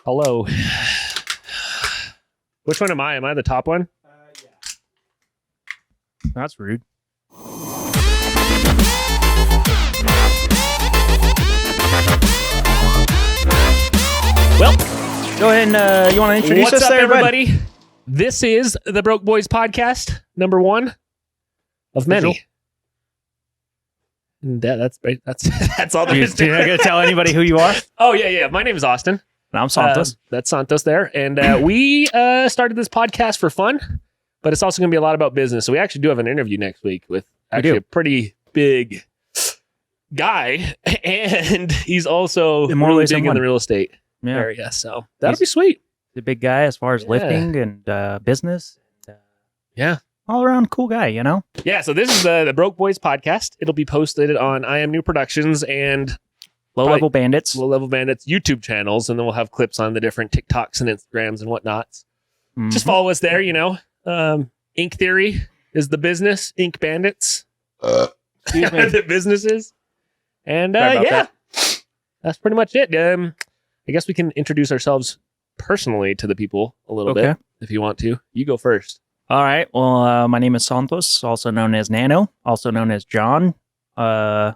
Hello. Which one am I? Am I the top one? Yeah. That's rude. Well, go ahead and you want to introduce what's us up, there, everybody? This is the Broke Boys podcast, number 1 of many. And that's all there is to You're not going to tell anybody who you are? Oh, yeah. My name is Austin. And I'm Santos. That's Santos there. And we started this podcast for fun, but it's also going to be a lot about business. So we actually do have an interview next week with actually a pretty big guy. And he's also really big in the real estate area. So that'll be sweet. The big guy as far as lifting and business. All around cool guy, you know? Yeah, so this is the Broke Boys podcast. It'll be posted on I Am New Productions and Low Level Bandits YouTube channels, and then we'll have clips on the different TikToks and Instagrams and whatnots. Just follow us there, you know. Ink Theory is the business. Ink Bandits. Excuse me. The businesses. And that's pretty much it. I guess we can introduce ourselves personally to the people a little bit if you want to. You go first. All right. Well, my name is Santos, also known as Nano, also known as John. I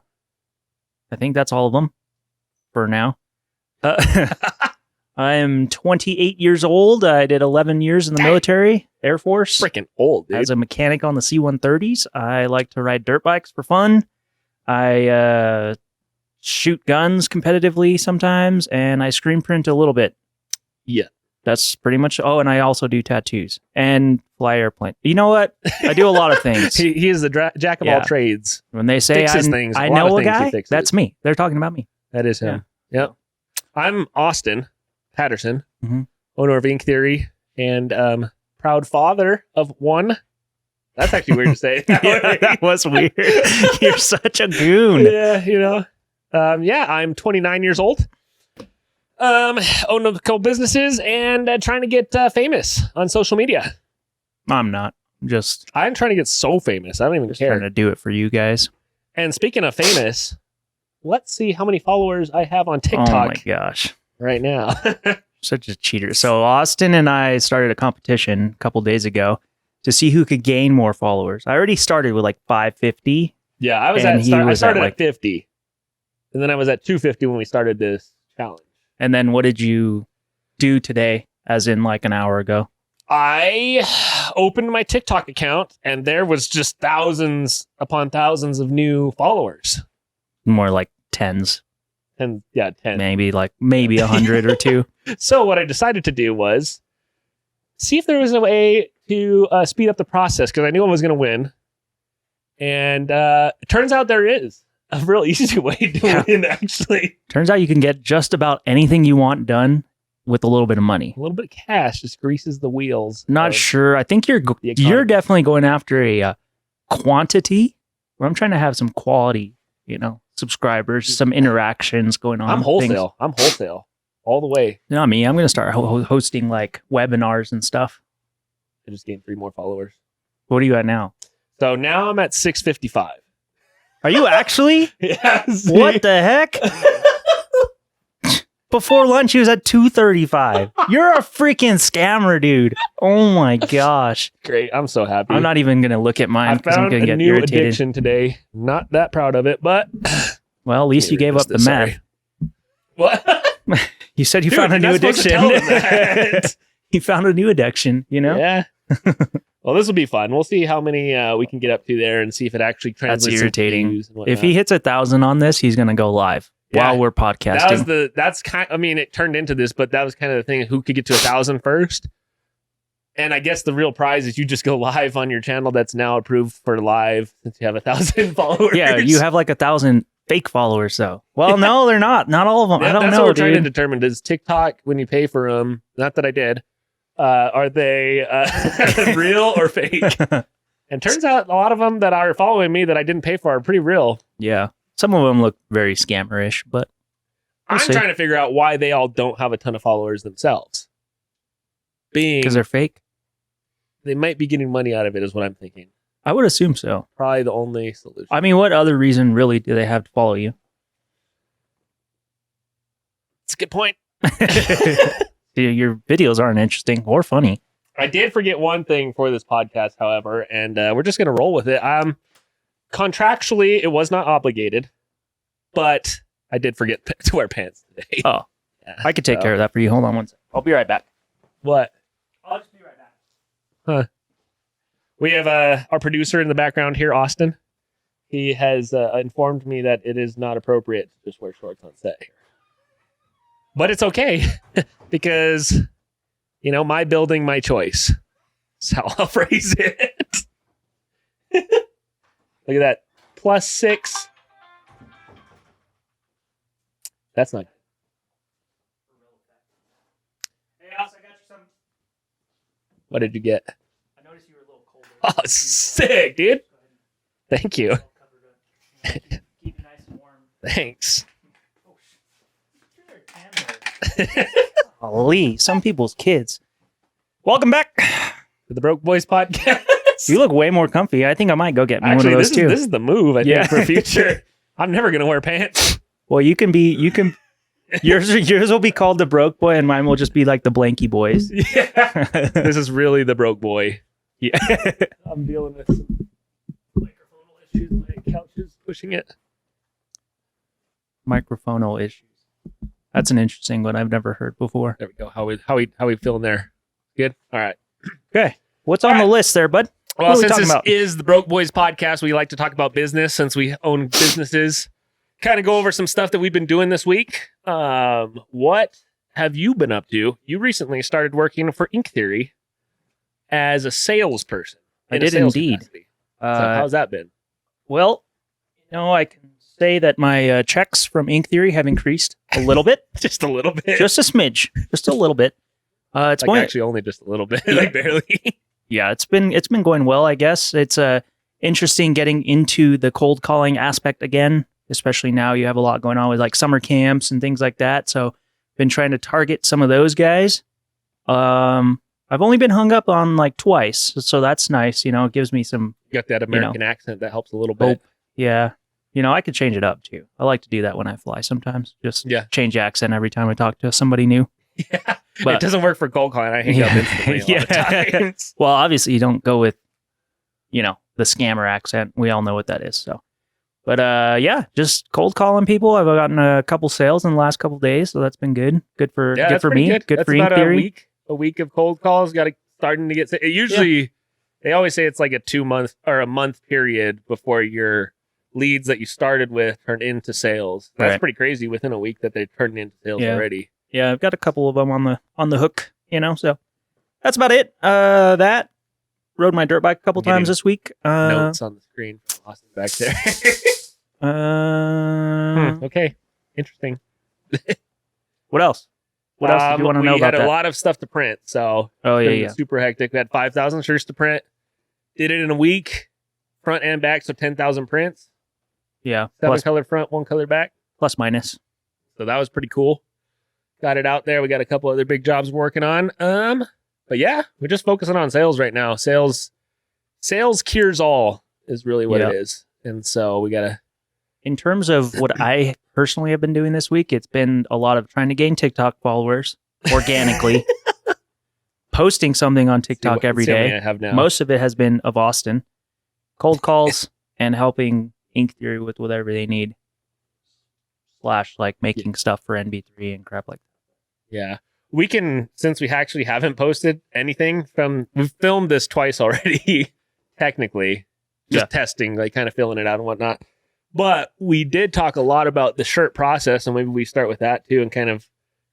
think that's all of them for now. I am 28 years old. I did 11 years in the military, Air Force. Freaking old, dude. As a mechanic on the C-130s. I like to ride dirt bikes for fun. I shoot guns competitively sometimes, and I screen print a little bit. Yeah. That's pretty much. Oh, and I also do tattoos and fly airplane. You know what? I do a lot of things. he is the jack of all trades. When they say I know a guy, that's me. They're talking about me. That is him. Yeah. I'm Austin Patterson, owner of Ink Theory and proud father of one. That's actually weird to say. That was weird. You're such a goon. Yeah, you know. I'm 29 years old. Own a couple businesses and trying to get famous on social media. I'm not. I'm trying to get so famous. I don't even care. Trying to do it for you guys. And speaking of famous, let's see how many followers I have on TikTok. Oh my gosh. Right now. Such a cheater. So Austin and I started a competition a couple days ago to see who could gain more followers. I already started with like 550. Yeah, I started at 50. And then I was at 250 when we started this challenge. And then what did you do today, as in like an hour ago? I opened my TikTok account and there was just thousands upon thousands of new followers. More like tens. 10. Maybe 100 or 2. So what I decided to do was see if there was a way to speed up the process, because I knew I was going to win. And it turns out there is a real easy way to win, actually. Turns out you can get just about anything you want done with a little bit of money. A little bit of cash just greases the wheels. Not sure. I think you're definitely going after a quantity, where I'm trying to have some quality, subscribers, some interactions going on. I'm wholesale. I'm wholesale all the way. Not me. I'm going to start hosting like webinars and stuff. I just gained 3 more followers. What are you at now? So now I'm at 655. Are you actually? Yes. What the heck? Before lunch, he was at 235. You're a freaking scammer, dude. Oh my gosh. Great. I'm so happy. I'm not even going to look at mine because I'm going to get new irritated. Addiction today. Not that proud of it, but... Well, at least you gave up the meth. What? You said you found a new addiction. You found a new addiction, Yeah. Well, this will be fun. We'll see how many we can get up to there and see if it actually translates. That's irritating. And if he hits 1,000 on this, he's going to go live while we're podcasting. It turned into this, but that was kind of the thing. Who could get to 1,000 first? And I guess the real prize is you just go live on your channel that's now approved for live, since you have 1,000 followers. Yeah, you have like 1,000 fake followers, though. Well, no, they're not. Not all of them. I don't know. That's what we're trying to determine. Does TikTok, when you pay for them, not that I did, are they real or fake? And turns out a lot of them that are following me that I didn't pay for are pretty real. Yeah. Some of them look very scammerish, but I'm trying to figure out why they all don't have a ton of followers themselves. Because they're fake? They might be getting money out of it, is what I'm thinking. I would assume so. Probably the only solution. I mean, what other reason really do they have to follow you? It's a good point. your videos aren't interesting or funny. I did forget one thing for this podcast, however, and we're just going to roll with it. Contractually, it was not obligated, but I did forget to wear pants today. Oh, yeah, I could take care of that for you. Hold on one second. I'll be right back. What? I'll just be right back. Huh. We have our producer in the background here, Austin. He has informed me that it is not appropriate to just wear shorts on set here. But it's okay because, my building, my choice. That's how I'll phrase it. Look at that. +6. That's not good. Hey, Alex, I got you some. What did you get? I noticed you were a little cold. Oh, sick, dude. Thank you. Keep it nice and warm. Thanks. Holy, some people's kids. Welcome back To the Broke Boys podcast. You look way more comfy. I think I might go get me Actually, one of those too. This is the move, I think, for future. I'm never going to wear pants. Well, yours will be called the Broke Boy, and mine will just be like the Blanky Boys. Yeah. This is really the Broke Boy. Yeah. I'm dealing with some microphonal issues. My couch is pushing it. Microphonal issues. That's an interesting one I've never heard before. There we go. How we feeling there? Good? All right. Okay. What's on the list there, bud? Well, What are we since talking this about? is the Broke Boys podcast, we like to talk about business since we own businesses. Kind of go over some stuff that we've been doing this week. What have you been up to? You recently started working for Ink Theory as a salesperson. I did indeed. So how's that been? Well, I can say that my checks from Ink Theory have increased a little bit. Just a little bit. Just a smidge. Just a little bit. It's like going actually only just a little bit, like barely. Yeah, it's been going well, I guess. It's interesting getting into the cold calling aspect again, especially now you have a lot going on with like summer camps and things like that. So been trying to target some of those guys. I've only been hung up on like twice, so that's nice. It gives me some. You got that American accent that helps a little bit. Yeah. I could change it up too. I like to do that when I fly sometimes. Just change accent every time I talk to somebody new. Yeah. But it doesn't work for cold calling. I hang up instantly a lot of times. Well, obviously you don't go with, the scammer accent. We all know what that is. So, but just cold calling people. I've gotten a couple sales in the last couple days, so that's been good. Good for me. Good for Ink Theory. A week of cold calls. Starting to get. It usually, they always say it's like a 2 month or a month period before your leads that you started with turn into sales. That's pretty crazy. Within a week that they turned into sales already. Yeah, I've got a couple of them on the hook, so that's about it. That rode my dirt bike a couple times this week. Notes on the screen from Austin back there. Okay, interesting. What else? What else did you want to know about that? We had a lot of stuff to print, so super hectic. We had 5,000 shirts to print. Did it in a week, front and back, so 10,000 prints. Yeah, 7 color front, 1 color back, plus minus. So that was pretty cool. Got it out there. We got a couple other big jobs we're working on. But yeah, we're just focusing on sales right now. Sales cures all is really what it is. And so we gotta. In terms of what I personally have been doing this week, it's been a lot of trying to gain TikTok followers organically, posting something on TikTok every day. I have now. Most of it has been of Austin, cold calls, and helping Ink Theory with whatever they need. / like making stuff for NB3 and crap like that. Yeah. We can, since we actually haven't posted anything we've filmed this twice already, technically, just testing, like kind of filling it out and whatnot. But we did talk a lot about the shirt process, and maybe we start with that too and kind of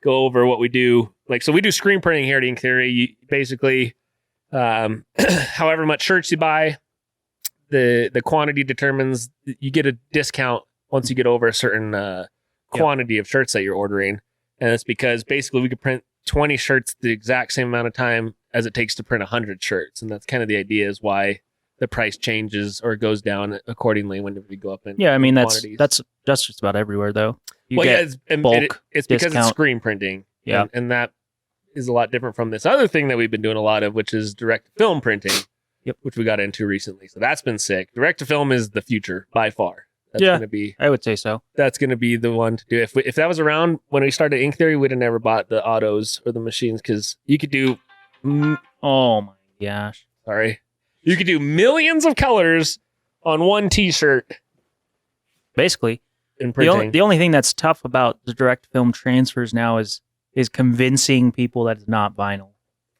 go over what we do. Like, so we do screen printing here at Ink Theory. You basically, however much shirts you buy, the quantity determines, you get a discount once you get over a certain quantity of shirts that you're ordering. And it's because basically we could print 20 shirts the exact same amount of time as it takes to print 100 shirts. And that's kind of the idea, is why the price changes or goes down accordingly whenever you go up in quantities. That's just about everywhere though. It's because it's screen printing. Yeah. And that is a lot different from this other thing that we've been doing a lot of, which is direct film printing, which we got into recently. So that's been sick. Direct to film is the future by far. That's gonna be. I would say so. That's gonna be the one to do. If that was around when we started Ink Theory, we'd have never bought the autos or the machines because you could do. Oh my gosh! Sorry, you could do millions of colors on one T-shirt. Basically, in printing. The only thing that's tough about the direct film transfers now is convincing people that it's not vinyl.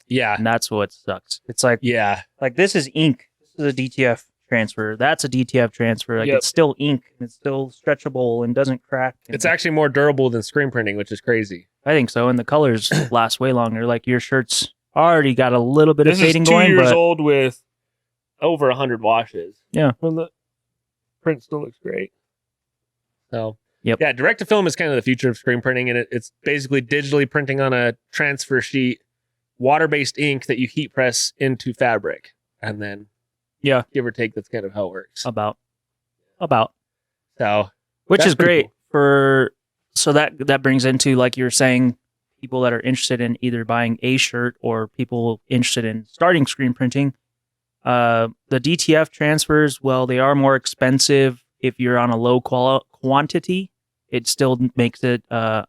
Yeah, and that's what sucks. It's like this is ink. This is a DTF transfer. That's a DTF transfer. Like it's still ink and it's still stretchable and doesn't crack. It's actually more durable than screen printing, which is crazy. I think so. And the colors last way longer. Like your shirt's already got a little bit of fading going. This is 2 years old with over 100 washes. Yeah. And the print still looks great. So, yeah, direct to film is kind of the future of screen printing. And it's basically digitally printing on a transfer sheet, water-based ink that you heat press into fabric. And then, give or take, that's kind of how it works. About. So, which is great cool. So that brings into, like you were saying, people that are interested in either buying a shirt or people interested in starting screen printing. The DTF transfers, well, they are more expensive if you're on a low quantity. It still makes it a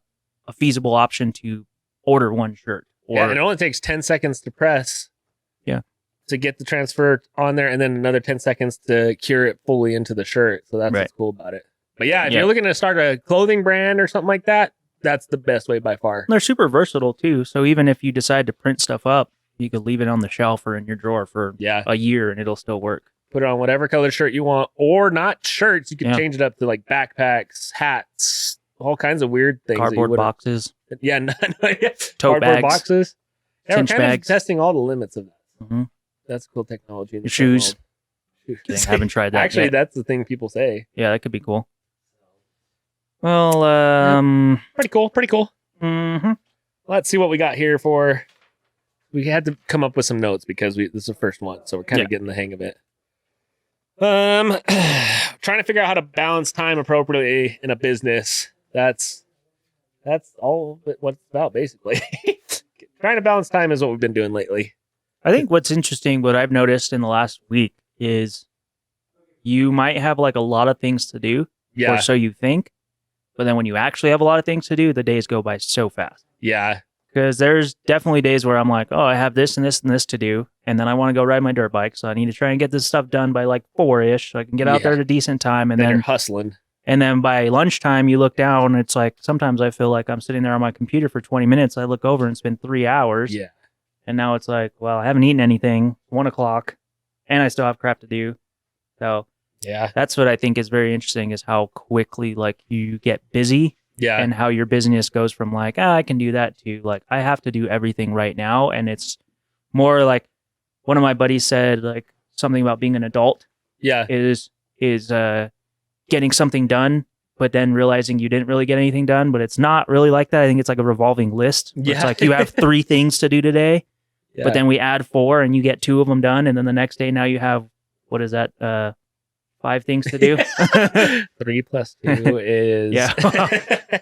feasible option to order one shirt. And it only takes 10 seconds to press. Yeah. To get the transfer on there, and then another 10 seconds to cure it fully into the shirt. So that's what's cool about it. But if you're looking to start a clothing brand or something like that, that's the best way by far. They're super versatile too. So even if you decide to print stuff up, you could leave it on the shelf or in your drawer for a year and it'll still work. Put it on whatever color shirt you want, or not shirts. You can change it up to like backpacks, hats, all kinds of weird things. Cardboard boxes. Yeah, tote cardboard bags, boxes. Yeah, we're kind bags. of testing all the limits of that. Mm-hmm. That's cool technology. In your shoes. I haven't tried that Actually, yet. that's the thing people say. Yeah, that could be cool. Well, pretty cool. Mm-hmm. Let's see what we got here for. We had to come up with some notes because this is the first one, so we're kind of getting the hang of it. Trying to figure out how to balance time appropriately in a business. That's all what it's about, basically. Trying to balance time is what we've been doing lately. I think what's interesting, what I've noticed in the last week is you might have like a lot of things to do, or so you think, but then when you actually have a lot of things to do, the days go by so fast. Yeah. Because there's definitely days where I'm like, oh, I have this and this and this to do, and then I want to go ride my dirt bike, so I need to try and get this stuff done by like 4-ish, so I can get out there at a decent time, and then you're hustling. And then by lunchtime, you look down, and it's like, sometimes I feel like I'm sitting there on my computer for 20 minutes, I look over and it's been 3 hours. Yeah. And now it's like, well, I haven't eaten anything, 1 o'clock, and I still have crap to do. So that's what I think is very interesting, is how quickly like you get busy. Yeah. And how your business goes from like, I can do that, to like, I have to do everything right now. And it's more like, one of my buddies said like something about being an adult. Yeah. Is getting something done, but then realizing you didn't really get anything done. But it's not really like that. I think it's like a revolving list. Yeah. It's like you have 3 things to do today, but then we add 4 and you get 2 of them done. And then the next day now you have, what is that? 5 things to do. 3 plus 2 is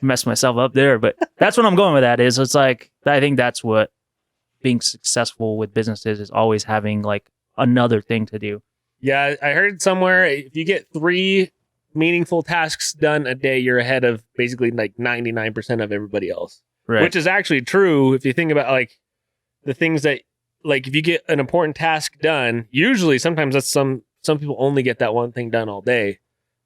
mess myself up there, but that's what I'm going with. That is, it's like, I think that's what being successful with businesses is always having like another thing to do. Yeah, I heard somewhere if you get 3 meaningful tasks done a day, you're ahead of basically like 99% of everybody else. Right. Which is actually true if you think about like the things that, like if you get an important task done, usually sometimes that's some people only get that one thing done all day.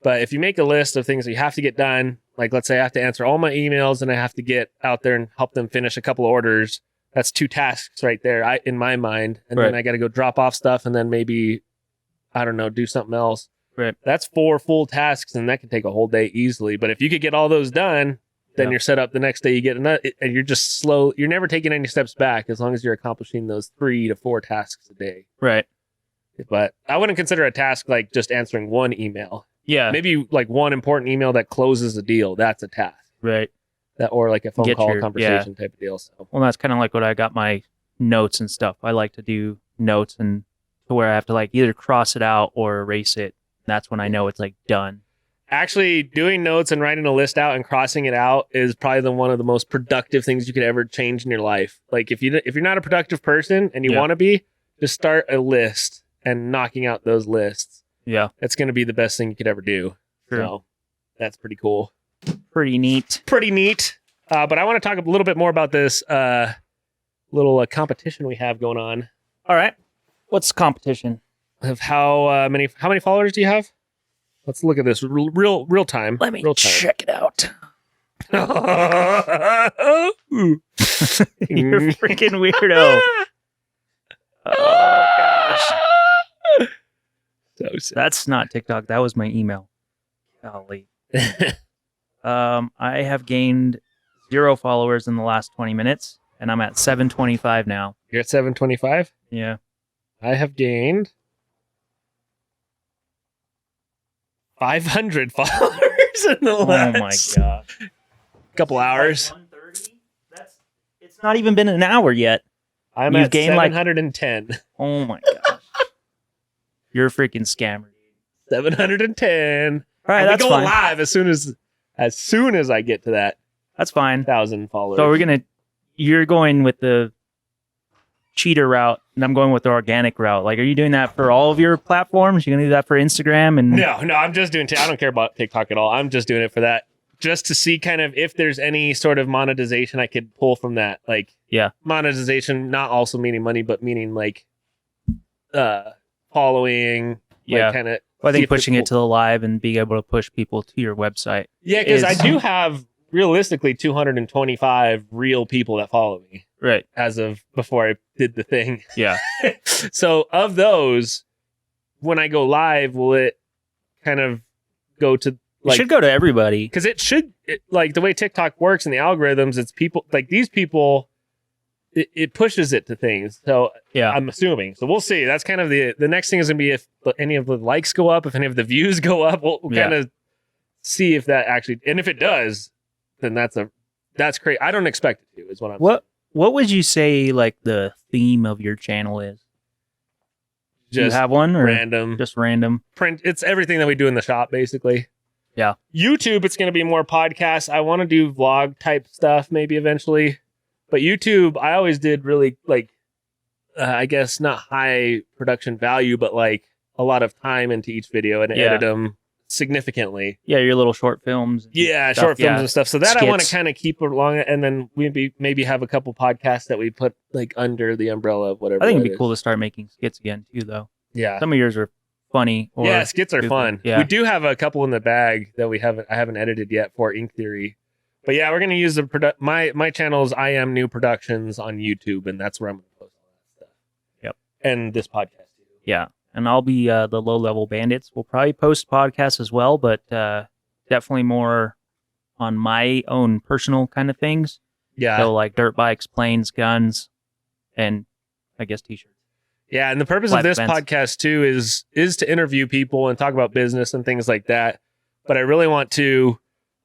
But if you make a list of things that you have to get done, like let's say I have to answer all my emails and I have to get out there and help them finish a couple of orders, that's 2 tasks right there in my mind. And then I got to go drop off stuff and then maybe, I don't know, do something else. Right. That's 4 full tasks and that can take a whole day easily. But if you could get all those done, then you're set up the next day, you get another, and you're just slow. You're never taking any steps back as long as you're accomplishing those 3 to 4 tasks a day. Right. But I wouldn't consider a task like just answering one email. Yeah. Maybe like one important email that closes a deal. That's a task. Right. That, or like a phone call conversation type of deal. So. Well, that's kind of like what I got my notes and stuff. I like to do notes and to where I have to like either cross it out or erase it. That's when I know it's like done. Actually, doing notes and writing a list out and crossing it out is probably one of the most productive things you could ever change in your life. Like if you're not a productive person and you want to be, just start a list and knocking out those lists. Yeah. That's going to be the best thing you could ever do. True. So That's pretty cool. Pretty neat. Pretty neat. But I want to talk a little bit more about this little competition we have going on. All right. What's the competition? Of how many followers do you have? Let's look at this real time. Let me real time. check it out. You're You're a freaking weirdo. Oh gosh. So sick. That's not TikTok. That was my email. Golly. I have gained 0 followers in the last 20 minutes, and I'm at 725 now. You're at 725? Yeah. I have gained 500 followers in the last couple hours. It's not even been an hour yet. I'm You've at gained 710. Oh my gosh. You're a freaking scammer. 710. All right, and that's we go fine. live as soon as I get to that That's fine. 1,000 followers. So you're going with the cheater route, and I'm going with the organic route. Like, are you doing that for all of your platforms? You're gonna do that for Instagram? And No, I'm just doing. I don't care about TikTok at all. I'm just doing it for that, just to see kind of if there's any sort of monetization I could pull from that. Like, monetization, not also meaning money, but meaning like, following. Like kind of. Well, I think pushing it to the live and being able to push people to your website. Yeah, because I do have realistically 225 real people that follow me. Right. As of before I did the thing. Yeah. So of those, when I go live, will it kind of go to It should go to everybody. Because like the way TikTok works and the algorithms, it's people like these people, it pushes it to things. So yeah, I'm assuming. So we'll see. That's kind of the next thing is going to be if any of the likes go up, if any of the views go up, we'll kind of see if that actually, and if it does, then that's great. I don't expect it to, is what I'm saying. What would you say like the theme of your channel is? Do you have one or random? Just random. Print. It's everything that we do in the shop, basically. Yeah. YouTube, it's going to be more podcasts. I want to do vlog type stuff maybe eventually. But YouTube, I always did really like, I guess not high production value, but like a lot of time into each video and edit them significantly. Yeah, your little short films. Yeah, short films and stuff. So that Skits. I want to kind of keep along, and then we maybe have a couple podcasts that we put like under the umbrella of whatever. I think it'd be cool to start making skits again too, though. Yeah, some of yours are funny. Yeah, skits are fun. Yeah. We do have a couple in the bag that I haven't edited yet for Ink Theory. But yeah, we're gonna use my channel is I Am New Productions on YouTube, and that's where I'm gonna post all that stuff. Yep. And this podcast too. Yeah. And I'll be the Low Level Bandits. We'll probably post podcasts as well, but definitely more on my own personal kind of things. Yeah. So like dirt bikes, planes, guns, and I guess t-shirts. Yeah, and the purpose of this podcast too is to interview people and talk about business and things like that. But I really want to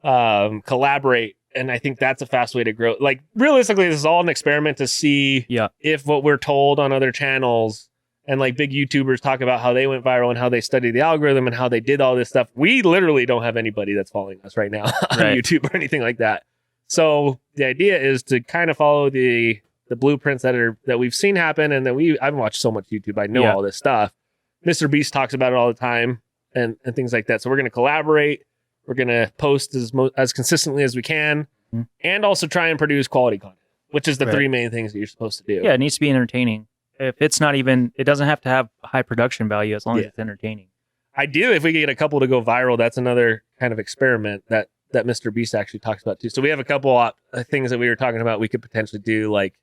collaborate, and I think that's a fast way to grow. Like realistically, this is all an experiment to see if what we're told on other channels and like big YouTubers talk about how they went viral and how they studied the algorithm and how they did all this stuff. We literally don't have anybody that's following us right now on YouTube or anything like that. So the idea is to kind of follow the blueprints that we've seen happen, and that I've watched so much YouTube. I know all this stuff. Mr. Beast talks about it all the time and things like that. So we're going to collaborate. We're going to post as consistently as we can, and also try and produce quality content, which is the three main things that you're supposed to do. Yeah, it needs to be entertaining. If it's not even, it doesn't have to have high production value as long as it's entertaining. Ideally, if we get a couple to go viral, that's another kind of experiment that Mr. Beast actually talks about too. So we have a couple things that we were talking about we could potentially do, like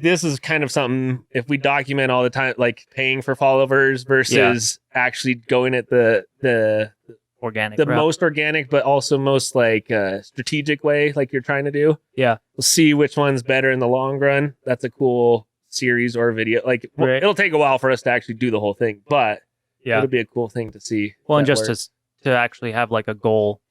this is kind of something, if we document all the time, like paying for followers versus actually going at the organic, the most organic, but also most like strategic way, like you're trying to do. Yeah. We'll see which one's better in the long run. That's a cool series or video. Like it'll take a while for us to actually do the whole thing, but it'll be a cool thing to see. Well, and just to actually have like a goal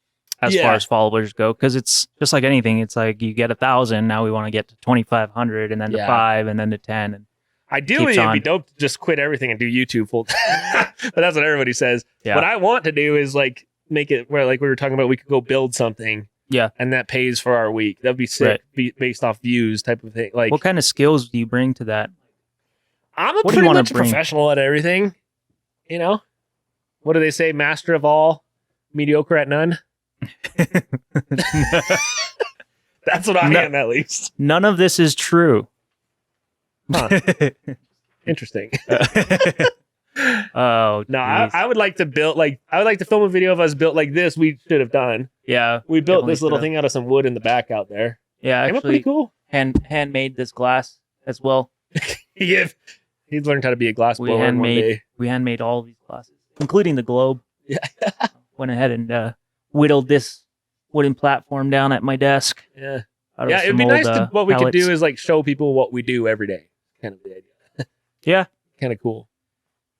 as far as followers go, because it's just like anything. It's like you get 1,000, now we want to get to 2,500, and then to 5, and then to 10. And ideally, it'd be dope to just quit everything and do YouTube full time. But that's what everybody says. Yeah. What I want to do is like make it where, like we were talking about, we could go build something. Yeah. And that pays for our week. That'd be sick, based off views type of thing. Like, what kind of skills do you bring to that? I'm pretty much a professional at everything. You know? What do they say? Master of all, mediocre at none. That's what I am, at least. None of this is true. Huh. Interesting. Oh no, I would like to build I would like to film a video of us built like this. We should have done. Yeah, we built this little thing out of some wood in the back out there. Yeah, actually, pretty cool. Handmade this glass as well. He's learned how to be a glass blower in one day. We handmade all these glasses, including the globe. Yeah, went ahead and whittled this wooden platform down at my desk. Yeah, it'd be nice to what we could do is like show people what we do every day. Kind of the idea. Yeah, kind of cool.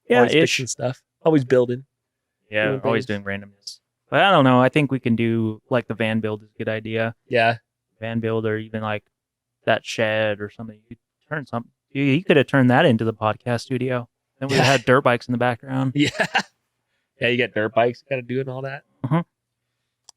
Yeah, always fixing stuff, always building. Yeah, always doing randomness. But I don't know. I think we can do like the van build is a good idea. Yeah, van build, or even like that shed or something. You could turn something. You could have turned that into the podcast studio. Then we had dirt bikes in the background. Yeah, yeah. You get dirt bikes, got to do and all that. Uh-huh.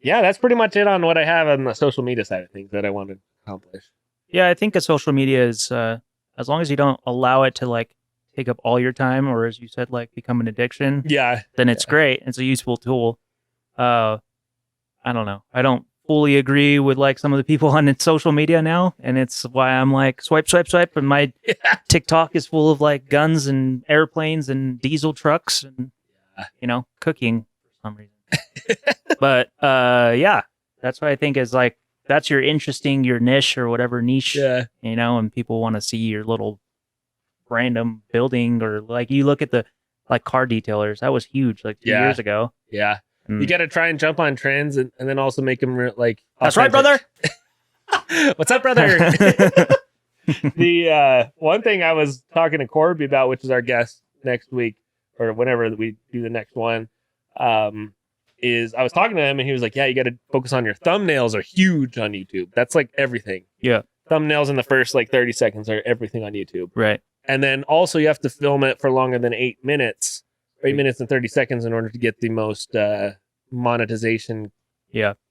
Yeah, that's pretty much it on what I have on the social media side of things that I want to accomplish. Yeah, I think a social media is as long as you don't allow it to like take up all your time, or as you said, like become an addiction. Yeah, then it's great. It's a useful tool. I don't know. I don't fully agree with like some of the people on social media now, and it's why I'm like swipe, and my TikTok is full of like guns and airplanes and diesel trucks and cooking for some reason. But yeah, that's what I think is like that's your niche or whatever niche, and people want to see your little random building, or like you look at the like car detailers. That was huge like 2 years ago. Yeah. You got to try and jump on trends and then also make them like that's right, brother. What's up, brother? The one thing I was talking to Corby about, which is our guest next week or whenever we do the next one, is I was talking to him and he was like, yeah, you got to focus on your thumbnails are huge on YouTube. That's like everything. Yeah. Thumbnails in the first like 30 seconds are everything on YouTube. Right. And then also you have to film it for longer than 8 minutes. 8 minutes and 30 seconds in order to get the most monetization.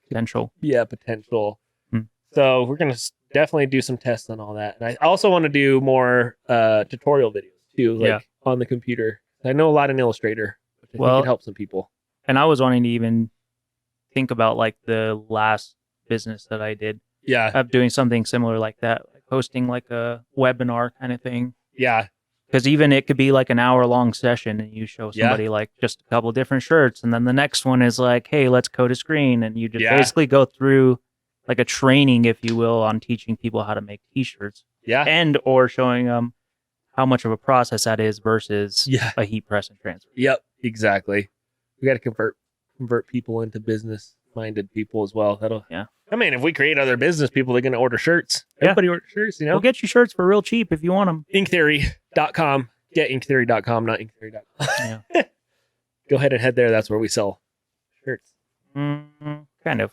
Potential. Potential. So we're going to definitely do some tests on all that. And I also want to do more tutorial videos too, like on the computer. I know a lot in Illustrator, which I think can help some people. And I was wanting to even think about like the last business that I did. Yeah. Of doing something similar like that, like hosting like a webinar kind of thing. Yeah. Because even it could be like an hour-long session and you show somebody like just a couple different shirts. And then the next one is like, hey, let's code a screen. And you just basically go through like a training, if you will, on teaching people how to make t-shirts. Yeah. And or showing them how much of a process that is versus a heat press and transfer. Yep, exactly. We got to convert people into business-minded people as well. I mean, if we create other business people, they're going to order shirts. Everybody orders shirts, We'll get you shirts for real cheap if you want them. Inktheory.com. Get inktheory.com, not inktheory.com. Yeah. Go ahead and head there. That's where we sell shirts. Kind of.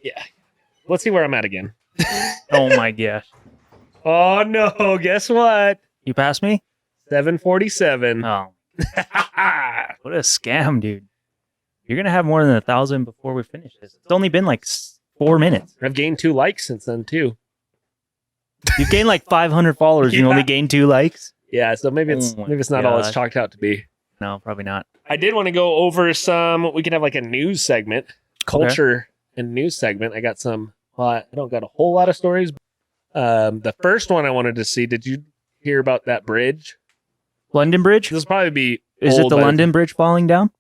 Yeah. Let's see where I'm at again. Oh, my gosh. Oh, no. Guess what? You passed me? 747. Oh. What a scam, dude. You're going to have more than 1,000 before we finish this. It's only been like 4 minutes. I've gained 2 likes since then, too. You've gained like 500 followers. You only gained 2 likes? Yeah, so maybe it's not all it's chalked out to be. No, probably not. I did want to go over we can have like a news segment, culture and news segment. I got I don't got a whole lot of stories. The first one I wanted to see, did you hear about that bridge? London Bridge? This will probably be Is it the London Bridge falling down?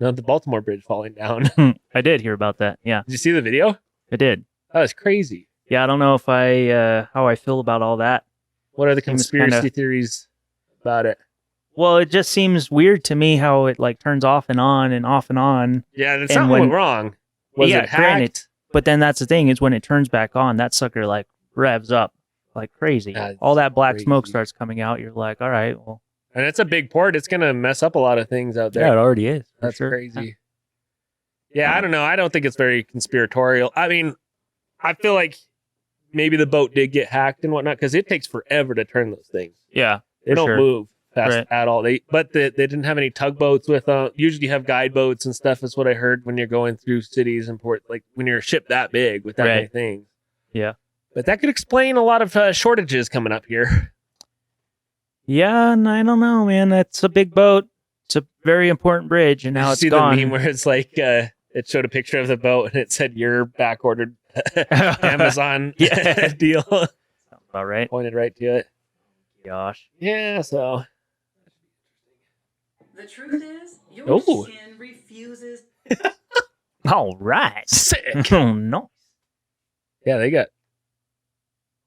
No, the Baltimore Bridge falling down. I did hear about that, yeah. Did you see the video? I did. That was crazy. Yeah, I don't know if how I feel about all that. What are the conspiracy theories about it? Well, it just seems weird to me how it like turns off and on and off and on. Yeah, something went wrong. Was it hacked? Granted, but then that's the thing is when it turns back on, that sucker like revs up like crazy. All that black smoke starts coming out. You're like, all right, well. And it's a big port. It's going to mess up a lot of things out there. Yeah, it already is. That's crazy. Yeah, I don't know. I don't think it's very conspiratorial. I mean, I feel like maybe the boat did get hacked and whatnot because it takes forever to turn those things. Yeah, they don't move fast at all. They didn't have any tugboats with them. Usually you have guide boats and stuff. Is what I heard when you're going through cities and port, like when you're a ship that big with that many things. Yeah, but that could explain a lot of shortages coming up here. Yeah, and I don't know, man. That's a big boat. It's a very important bridge, and now it's gone. The meme where it's like it showed a picture of the boat and it said your back ordered Amazon deal. Sounds about right. Pointed right to it. Gosh. Yeah, so. The truth is, your skin refuses. All right. Sick. Oh, no. Yeah, we got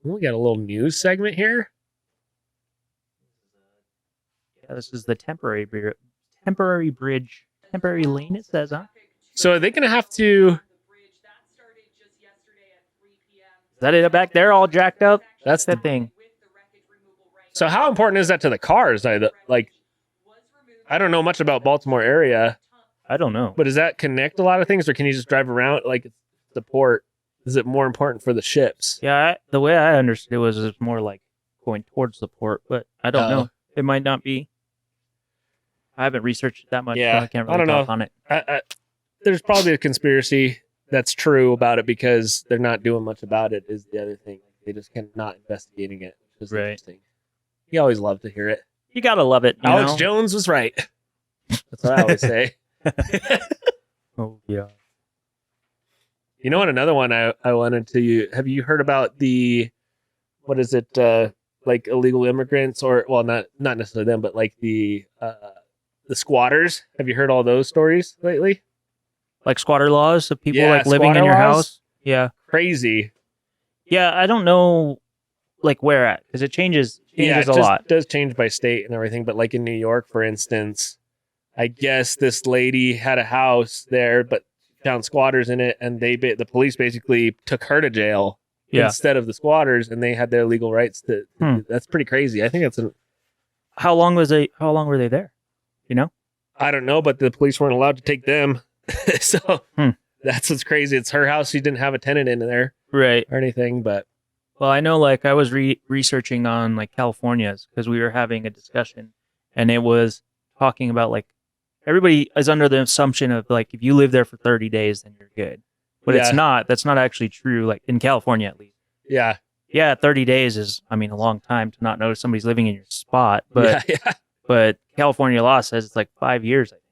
a little news segment here. Yeah, this is the temporary bridge, temporary lane, it says, huh? So are they going to have to... Is that it back there all jacked up? That's that thing. So how important is that to the cars? I don't know much about Baltimore area. I don't know. But does that connect a lot of things, or can you just drive around like it's the port? Is it more important for the ships? Yeah, the way I understood it was it's more like going towards the port, but I don't know. It might not be. I haven't researched it that much, so I can't really talk on it. There's probably a conspiracy that's true about it because they're not doing much about it is the other thing. They just not investigating it, which is interesting. You always love to hear it. You gotta love it. Alex Jones was right. That's what I always say. Oh, yeah. You know what? Another one I wanted to... Have you heard about what is it, like illegal immigrants or, well, not necessarily them, but like the squatters? Have you heard all those stories lately? Like squatter laws of people like living in your house? Yeah. Crazy. Yeah, I don't know like where at, because it changes a lot. It does change by state and everything, but like in New York, for instance, I guess this lady had a house there, but found squatters in it, and the police basically took her to jail instead of the squatters, and they had their legal rights to that's pretty crazy. I think that's How long were they there? You know? I don't know, but the police weren't allowed to take them. So that's what's crazy. It's her house. She didn't have a tenant in there. Right. Or anything, but. Well, I know, like, I was researching on, like, California's, because we were having a discussion, and it was talking about, like, everybody is under the assumption of, like, if you live there for 30 days, then you're good. But it's not. That's not actually true, like, in California, at least. Yeah. Yeah, 30 days is, a long time to not know somebody's living in your spot, but but California law says it's, like, 5 years, I think.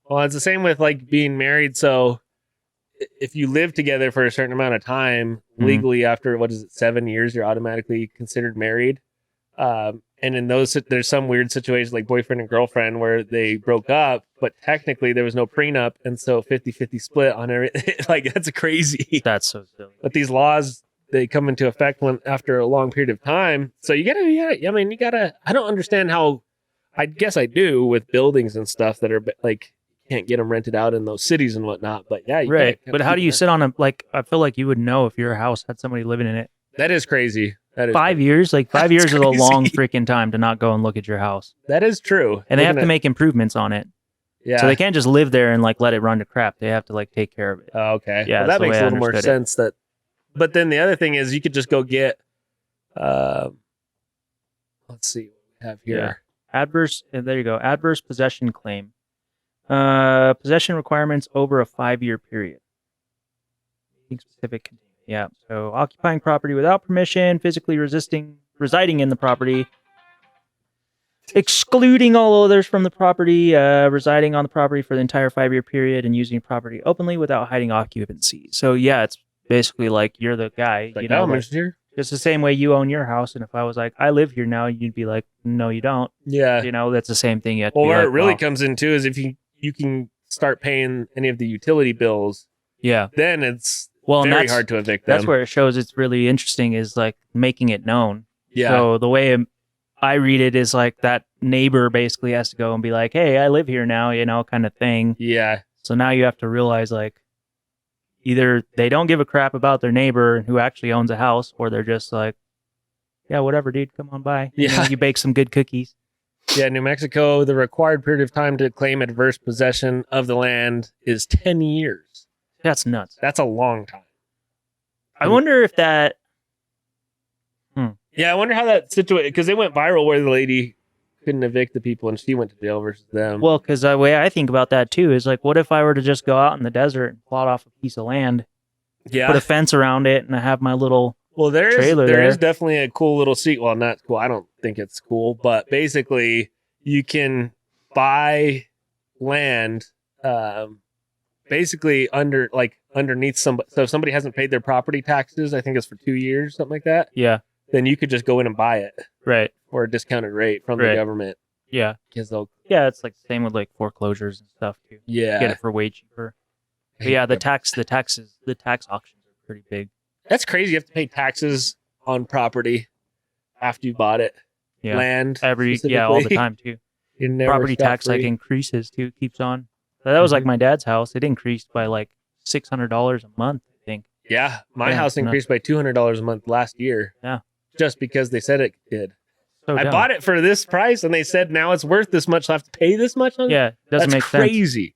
Well, it's the same with, like, being married, so if you live together for a certain amount of time, legally after, 7 years, you're automatically considered married. And in those, there's some weird situations like boyfriend and girlfriend where they broke up, but technically there was no prenup. And so 50-50 split on everything. Like, that's crazy. That's so silly. But these laws, they come into effect after a long period of time. So you gotta, I don't understand how, I guess I do with buildings and stuff that are like, can't get them rented out in those cities and whatnot, but yeah, right. But how do you sit on a, like, I feel like you would know if your house had somebody living in it. That is crazy. That is 5 years, like 5 years is a long freaking time to not go and look at your house. That is true. And they have to make improvements on it. Yeah. So they can't just live there and like let it run to crap. They have to like take care of it. Oh, okay. Yeah, well, that makes a little more sense. But then the other thing is you could just go get, let's see what we have here. Yeah. There you go. Adverse possession claim. Possession requirements over a 5-year period. Specific. Yeah. So occupying property without permission, physically residing in the property, excluding all others from the property, residing on the property for the entire 5-year period, and using property openly without hiding occupancy. So yeah, it's basically like you're the guy. Like, you know, I'm here. Just the same way you own your house, and if I was like, I live here now, you'd be like, no, you don't. Yeah. You know, that's the same thing. You have to well, be where like, it really comes into is if you can start paying any of the utility bills. Yeah. Then it's very hard to evict them. That's where it shows it's really interesting is like making it known. Yeah. So the way I read it is like that neighbor basically has to go and be like, hey, I live here now, you know, kind of thing. Yeah. So now you have to realize like either they don't give a crap about their neighbor who actually owns a house, or they're just like, yeah, whatever, dude, come on by. Yeah. You know, you bake some good cookies. Yeah, New Mexico, the required period of time to claim adverse possession of the land is 10 years. That's nuts. That's a long time. I wonder if that... Yeah, I wonder how that situation... Because it went viral where the lady couldn't evict the people and she went to jail versus them. Well, because the way I think about that, too, is like, what if I were to just go out in the desert and plot off a piece of land, put a fence around it, and I have my little... Well, there is definitely a cool little seat. Well, not cool. I don't think it's cool, but basically you can buy land basically underneath somebody. So if somebody hasn't paid their property taxes, I think it's for 2 years, something like that. Yeah. Then you could just go in and buy it Right. for a discounted rate from the Right. government. Yeah. Because they'll, Yeah. It's like the same with like foreclosures and stuff too. yeah. Get it for way cheaper. But yeah, the tax auctions are pretty big. That's crazy. You have to pay taxes on property after you bought it. Yeah. Land. All the specifically. time too. You're never Property tax scot-free. like increases too, keeps on. So that was like Mhm. my dad's house. It increased by like $600 a month, I think. Yeah, my Yeah, house nuts. increased by $200 a month last year. Yeah. Just because they said it did. So I dumb. bought it for this price, and they said now it's worth this much. So I have to pay this much on it. Yeah, doesn't That's make sense. crazy.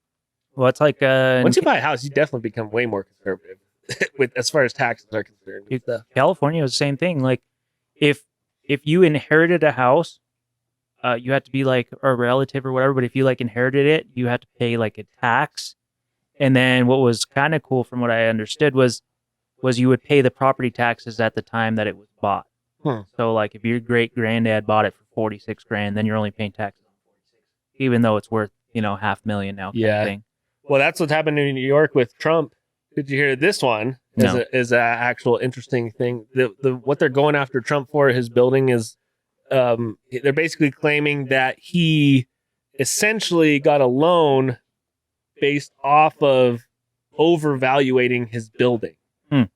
Well, it's like Once you buy a house, you definitely become way more conservative with as far as taxes are concerned. and stuff. California was the same thing. Like if you inherited a house, you had to be like a relative or whatever. But if you like inherited it, you had to pay like a tax. And then what was kind of cool, from what I understood, was you would pay the property taxes at the time that it was bought. So like if your great granddad bought it for 46 grand, then you're only paying taxes on 46, even though it's worth $500,000 now. Kind Yeah. of thing. Well, that's what's happened in New York with Trump. Did you hear this one? No. Is an actual interesting thing. What they're going after Trump for, his building is, they're basically claiming that he essentially got a loan based off of overvaluating his building.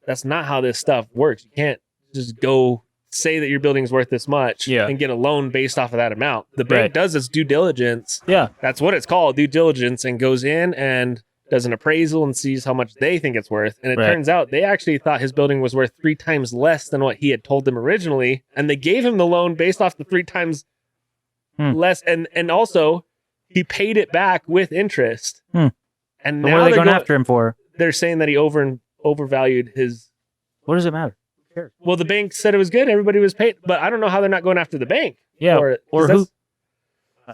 That's not how this stuff works. You can't just go say that your building's worth this much and get a loan based off of that amount. The bank does its due diligence. Yeah. That's what it's called, due diligence, and goes in and does an appraisal and sees how much they think it's worth. And it turns out they actually thought his building was worth 3 times less than what he had told them originally. And they gave him the loan based off the 3 times less. And also he paid it back with interest. And So now what are they they're going after him for? They're saying that he overvalued his. What does it matter? Well, the bank said it was good. Everybody was paid, but I don't know how they're not going after the bank. Yeah, or who?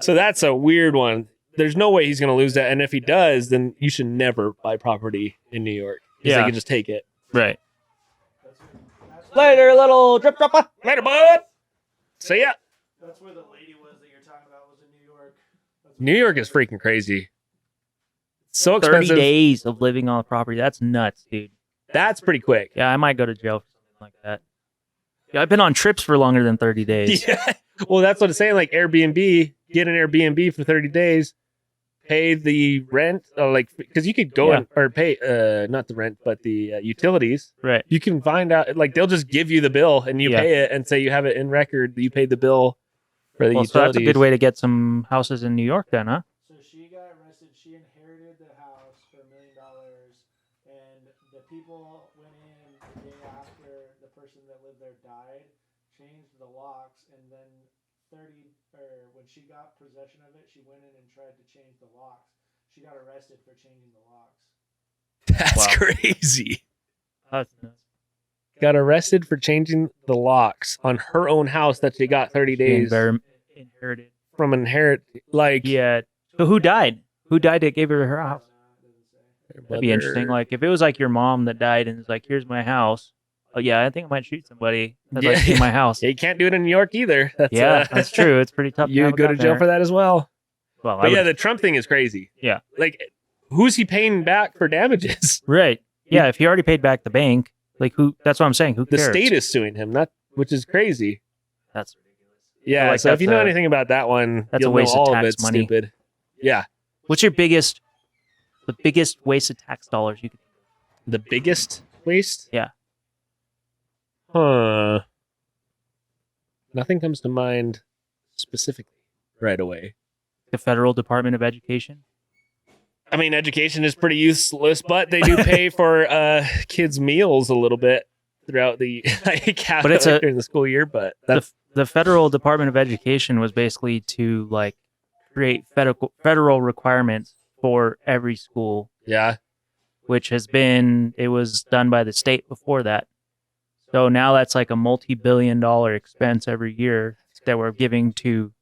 So that's a weird one. There's no way he's going to lose that. And if he does, then you should never buy property in New York. Because they can just take it. Right. Later, little drip dropper. Later, bud. See ya. That's where the lady was that you're talking about, was in New York. New York is freaking crazy. So 30 expensive. days of living on the property. That's nuts, dude. That's pretty quick. Yeah, I might go to jail for something like that. Yeah, I've been on trips for longer than 30 days. Yeah. Well, that's what it's saying. Like Airbnb, get an Airbnb for 30 days, pay the rent, because you could go or pay, not the rent, but the utilities. Right. You can find out, like they'll just give you the bill and you pay it and say you have it in record that you paid the bill for the utilities. So that's a good way to get some houses in New York then, huh? So she got arrested. She inherited the house for $1 million, and the people went in the day after the person that lived there died, changed the locks, and then when she got possession of it, she went in and tried to change the locks. She got arrested for changing the locks. That's crazy. That's nuts. Got arrested for changing the locks on her own house that she got 30 days Inherited. from inherit. Like, Yeah. So who died? Who died that gave her her house? That'd be interesting. Like if it was like your mom that died and it's like, here's my house. Oh yeah, I think I might shoot somebody. That's like in my house. You can't do it in New York either. That's, That's true. It's pretty tough. You go to jail for that as well. Well, But the Trump thing is crazy. Yeah. Like, who's he paying back for damages? Right. Yeah. If he already paid back the bank, like who? That's what I'm saying. Who The cares? state is suing him, which is crazy. That's ridiculous. Yeah. Like, So if you know that's anything about that one, that's you'll a waste know of all tax of it's money. stupid. Yeah. What's the biggest waste of tax dollars you could? The biggest waste? Yeah. Huh. Nothing comes to mind specifically right away. The Federal Department of Education. I mean, education is pretty useless, but they do pay for kids' meals a little bit throughout the But it's during the school year. But that's The Federal Department of Education was basically to like create federal requirements for every school, which it was done by the state before that. So now that's like a multi-billion-dollar expense every year that we're giving to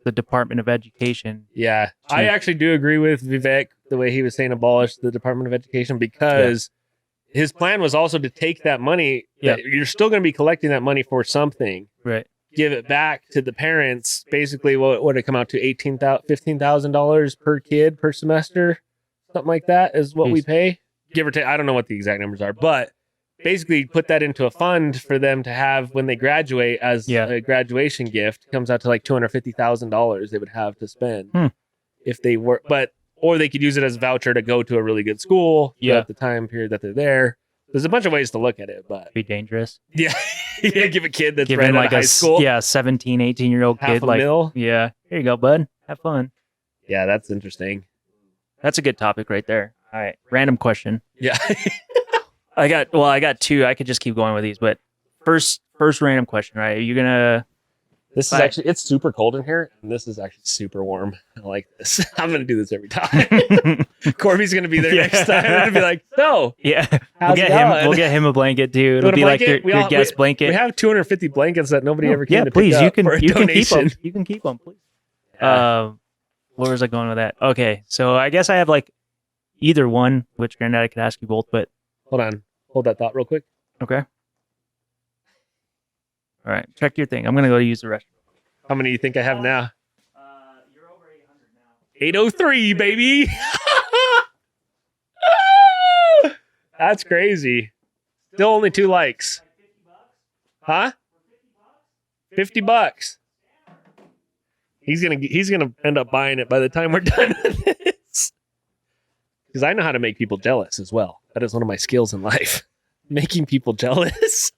the Department of Education. Yeah, I actually do agree with Vivek the way he was saying abolish the Department of Education, because his plan was also to take that money. That you're still going to be collecting that money for something. Right. Give it back to the parents. Basically, what would it come out to? $15,000 per kid per semester. something like that is what we Jeez. pay, give or take. I don't know what the exact numbers are, but basically put that into a fund for them to have when they graduate as a graduation gift. It comes out to like $250,000 they would have to spend if they were, or they could use it as a voucher to go to a really good school at the time period that they're there. There's a bunch of ways to look at it, but Be dangerous. yeah, give a kid that's Give right him out like of high school, 17, 18-year-old half kid, a like, mil. yeah, here you go, bud. Have fun. Yeah, that's interesting. That's a good topic right there. All right, random question. Yeah. I got two. I could just keep going with these, but first random question, right? Are you gonna? This is actually, it's super cold in here, and this is actually super warm. I like this. I'm going to do this every time. Corby's going to be there next time. I'm going to be like, so, yeah, how's it going? We'll get him a blanket, dude. You It'll want a be like blanket? your guest blanket. We have 250 blankets that nobody ever came to please, pick you up can for a you can keep donation. them. You can keep them, please. Where was I going with that? Okay, so I guess I have like either one, which granted I could ask you both, but Hold on. Hold that thought real quick. okay. All right, check your thing. I'm gonna go use the restroom. How many do you think I have now? You're over 800 now. 803, baby. That's crazy. Still only 2 likes. Huh? $50. He's gonna end up buying it by the time we're done with this. Because I know how to make people jealous as well. That is one of my skills in life. Making people jealous.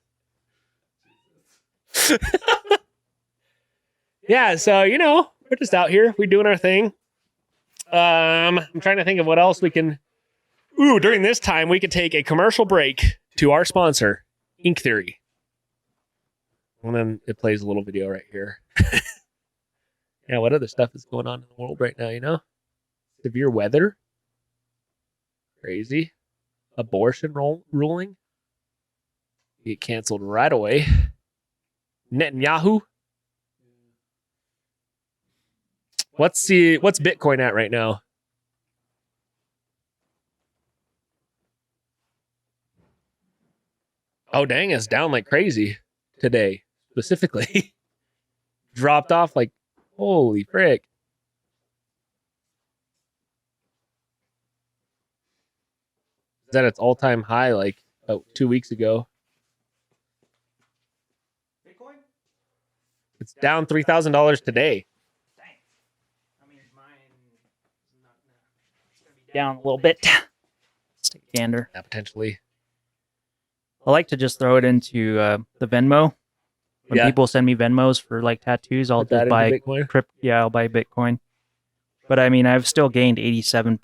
Yeah, so we're just out here. We're doing our thing. I'm trying to think of what else we can. During this time, we could take a commercial break to our sponsor, Ink Theory. And then it plays a little video right here. Yeah, what other stuff is going on in the world right now, Severe weather. Crazy. Abortion ruling. Get canceled right away. Netanyahu. What's Bitcoin at right now? Oh dang, it's down like crazy today, specifically. Dropped off like holy frick. Is that its all-time high like 2 weeks ago? Bitcoin? It's down $3,000 today. I mean, mine is not it's gonna be down a little bit. Let's take a gander. Yeah, potentially. I like to just throw it into the Venmo. When Yeah. people send me Venmos for like tattoos, I'll Put that just buy into Bitcoin. I'll buy Bitcoin. But I mean, I've still gained 87%.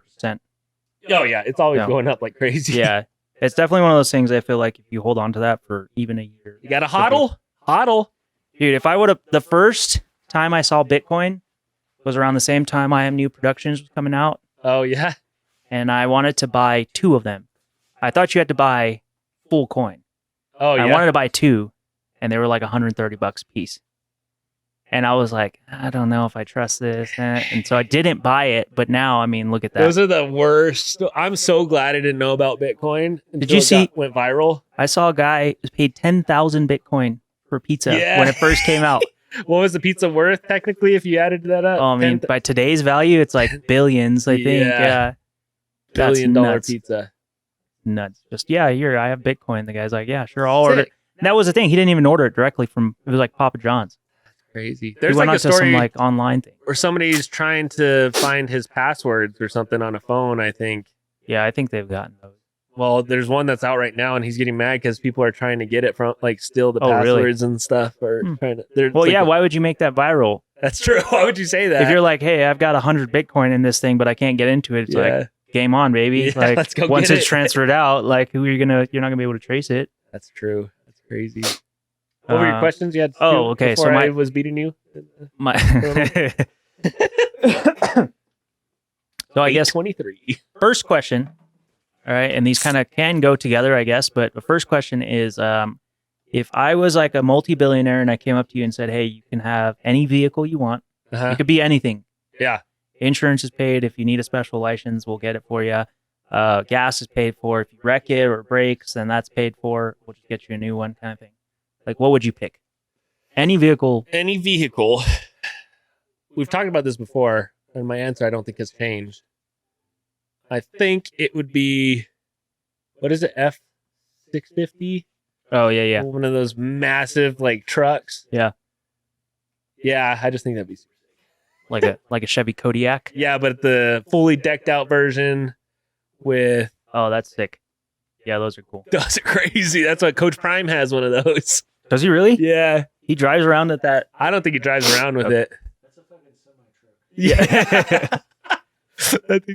Oh yeah, it's always Yeah. going up like crazy. Yeah, it's definitely one of those things. I feel like if you hold on to that for even a year, You got to hodl. dude. If I would have, the first time I saw Bitcoin was around the same time I Am New Productions was coming out, Oh yeah. and I wanted to buy 2 of them. I thought you had to buy full coin. Oh yeah. I wanted to buy 2, and they were like $130 a piece. And I was like, I don't know if I trust this, and so I didn't buy it. But now, I mean, look at that. Those are the worst. I'm so glad I didn't know about Bitcoin. Did you see? Went viral. I saw a guy who paid 10,000 Bitcoin for pizza Yeah. when it first came out. What was the pizza worth technically if you added that up? Oh, I mean, by today's value, it's like billions. I think. Yeah. Yeah. $1 billion nuts. pizza. Nuts. Just here, I have Bitcoin. The guy's like, yeah, sure, I'll order. Sick. And that was the thing. He didn't even order it directly from. It was like Papa John's. Crazy. He There's went like a onto story some like online thing. where somebody's trying to find his passwords or something on a phone, I think. Yeah, I think they've gotten those. Well, there's one that's out right now, and he's getting mad because people are trying to get it from, like, steal the Oh, really? passwords and stuff. Or trying to. Well, yeah. Why would you make that viral? That's true. Why would you say that? If you're like, hey, I've got 100 Bitcoin in this thing, but I can't get into it, it's like game on, baby. Yeah, like let's go once get it's it. transferred out, like you're not gonna be able to trace it. That's true. That's crazy. What were your questions you had? To oh, do okay, so before I my- was beating you. My so I guess 23. first question. All right, and these kind of can go together, I guess. But the first question is, if I was like a multi-billionaire and I came up to you and said, "Hey, you can have any vehicle you want. Uh-huh. It could be anything. Yeah. Insurance is paid. If you need a special license, we'll get it for you. Gas is paid for. If you wreck it or it breaks, then that's paid for. We'll just get you a new one, kind of thing. Like, what would you pick? Any vehicle. Any vehicle. We've talked about this before, and my answer I don't think has changed. I think it would be, what is it, F650? Oh yeah. One of those massive like trucks. Yeah. Yeah, I just think that'd be super sick. Like a Chevy Kodiak. Yeah, but the fully decked out version with Oh, that's sick. Yeah, those are cool. those are crazy. That's what Coach Prime has one of those. Does he really? Yeah. He drives around at that. I don't think he drives around with it. That's a fucking semi truck. Yeah.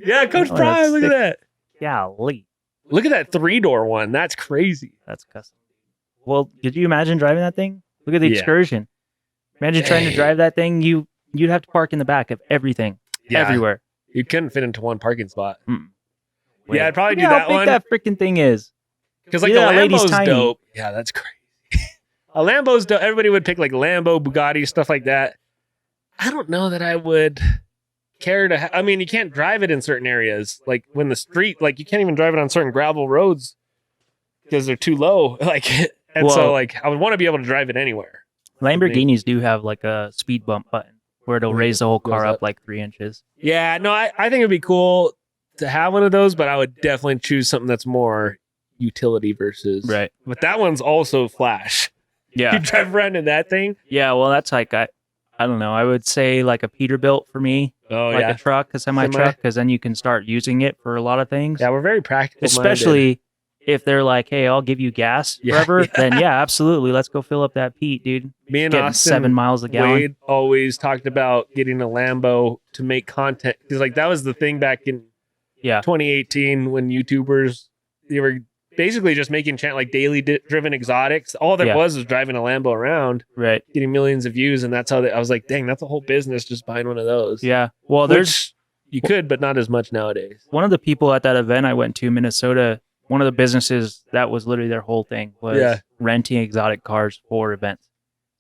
Yeah, Coach Oh, Prime, that's look sick. at that. Golly, Look at that 3-door one. That's crazy. that's custom. Well, could you imagine driving that thing? Look at the Yeah. excursion. Imagine trying to Dang. drive that thing. You'd have to park in the back of everything, Yeah. everywhere. You couldn't fit into one parking spot. Wait, Yeah, I'd probably look do at that how big one. that freaking thing is. Because like Yeah, the lady's Lambo's tiny. dope. Yeah, that's crazy. A Lambo's dope. Everybody would pick like Lambo, Bugatti, stuff like that. I don't know that I would care to. I mean, you can't drive it in certain areas. Like when the street, like you can't even drive it on certain gravel roads because they're too low. Like, and so Well- like I would want to be able to drive it anywhere. Lamborghinis do have like a speed bump button where it'll raise the whole car Goes up like 3 inches. Yeah, no, I think it'd be cool to have one of those, but I would definitely choose something that's more utility versus. Right. But that one's also flash. You Yeah. drive around in that thing. Yeah. Well, that's like I don't know. I would say like a Peterbilt for me, Oh like yeah, a truck, a semi Semi. truck, because then you can start using it for a lot of things. yeah, we're very practical. Especially if they're like, "Hey, I'll give you gas Yeah, forever." yeah. Then yeah, absolutely. Let's go fill up that Pete, dude. Me and Getting Austin 7 miles a gallon. Wade always talked about getting a Lambo to make content because like that was the thing back in Yeah. 2018 when YouTubers they were basically just making like daily driven exotics. All there Yeah. was driving a Lambo around, Right. getting millions of views, and that's how I was like, dang, that's a whole business just buying one of those. Yeah. Well, there's Which you could, but not as much nowadays. one of the people at that event I went to, Minnesota. One of the businesses that was literally their whole thing was Yeah. renting exotic cars for events.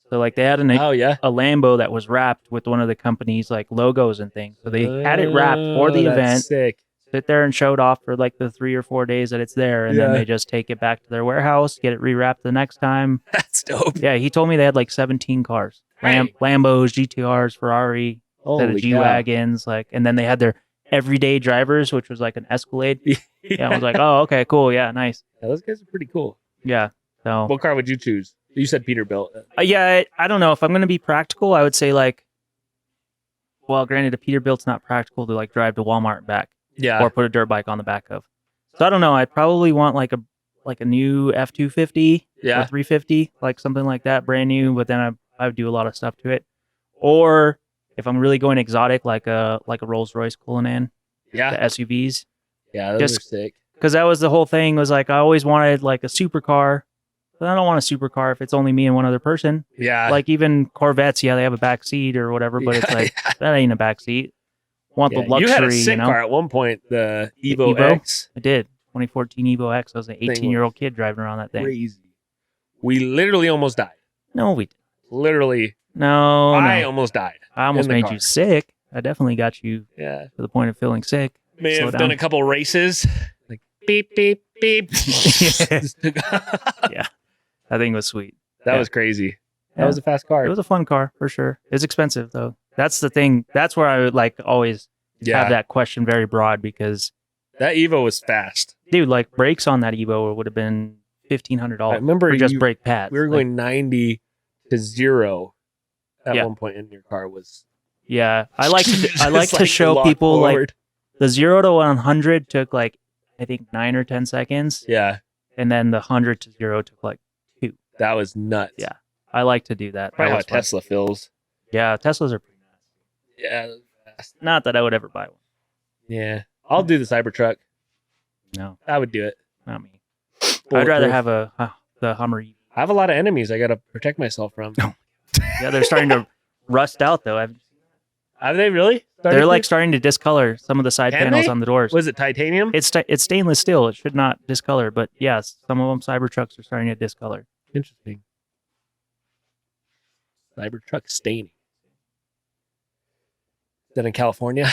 So like they had Oh yeah, a Lambo that was wrapped with one of the company's like logos and things. So they had it wrapped for the Oh, that's event, Sick. sit there and show it off for like the 3 or 4 days that it's there, and then Yeah. they just take it back to their warehouse, get it rewrapped the next time. That's dope. Yeah, he told me they had like 17 cars, Dang. Lambos, GTRs, Ferrari, set Holy of cow. G wagons, like, and then they had their everyday drivers, which was like an Escalade. Yeah, I was like, oh, okay, cool, yeah, nice, Yeah, those guys are pretty cool. yeah. So What car would you choose? You said Peterbilt. yeah, I don't know if I'm gonna be practical. I would say like, well, granted, a Peterbilt's not practical to like drive to Walmart and back Yeah. or put a dirt bike on the back of. So I don't know. I'd probably want like a new F250 Yeah. or 350, like something like that, brand new. But then I would do a lot of stuff to it. Or if I'm really going exotic, like a Rolls Royce Cullinan, the Yeah. SUVs, Yeah. Those Just- are sick. because that was the whole thing. Was like I always wanted like a supercar. But I don't want a supercar if it's only me and one other person. Yeah. Like even Corvettes, yeah, they have a back seat or whatever, but it's Yeah, like that ain't a back seat. Want yeah. the luxury, You had a sick know? car at one point, the Evo, Evo? X. I did. 2014 Evo X. I was an Thing was 18-year-old kid driving around that thing. Crazy. We literally almost died. No, we didn't. Literally, No, I no. almost died. I almost in the made car. you sick. I definitely got you Yeah. to the point of feeling sick. May Slow have down. done a couple races. Like beep, beep, beep. Yeah. That thing was sweet. That Yeah. was crazy. That Yeah. was a fast car. It was a fun car for sure. It's expensive though. That's the thing. That's where I would like always yeah. have that question very broad because That Evo was fast. dude, like brakes on that Evo would have been $1,500. I remember for just you- brake pads. We were Like, going 90 to 0 at Yeah. one point, and your car was. yeah, I like Just, I like to like, show locked people like forward. the 0 to 100 took like I think 9 or 10 seconds, Yeah, and then the 100 to 0 took like 2. that was nuts. Yeah. I like to do that. Probably That how a was fun. Tesla feels. Yeah, Teslas are pretty nice. Yeah, that was fast. Not that I would ever buy one. Yeah. I'll do the Cybertruck. No, I would do it. not me. I'd rather Bulletproof. have the Hummer. I have a lot of enemies I got to protect myself from. Yeah, they're starting to rust out though. Have they really? They're like starting to discolor some of the side Can panels they? on the doors. Was it titanium? It's stainless steel. It should not discolor, but yes, some of them Cybertrucks are starting to discolor. Interesting. Cybertruck staining. Then in California,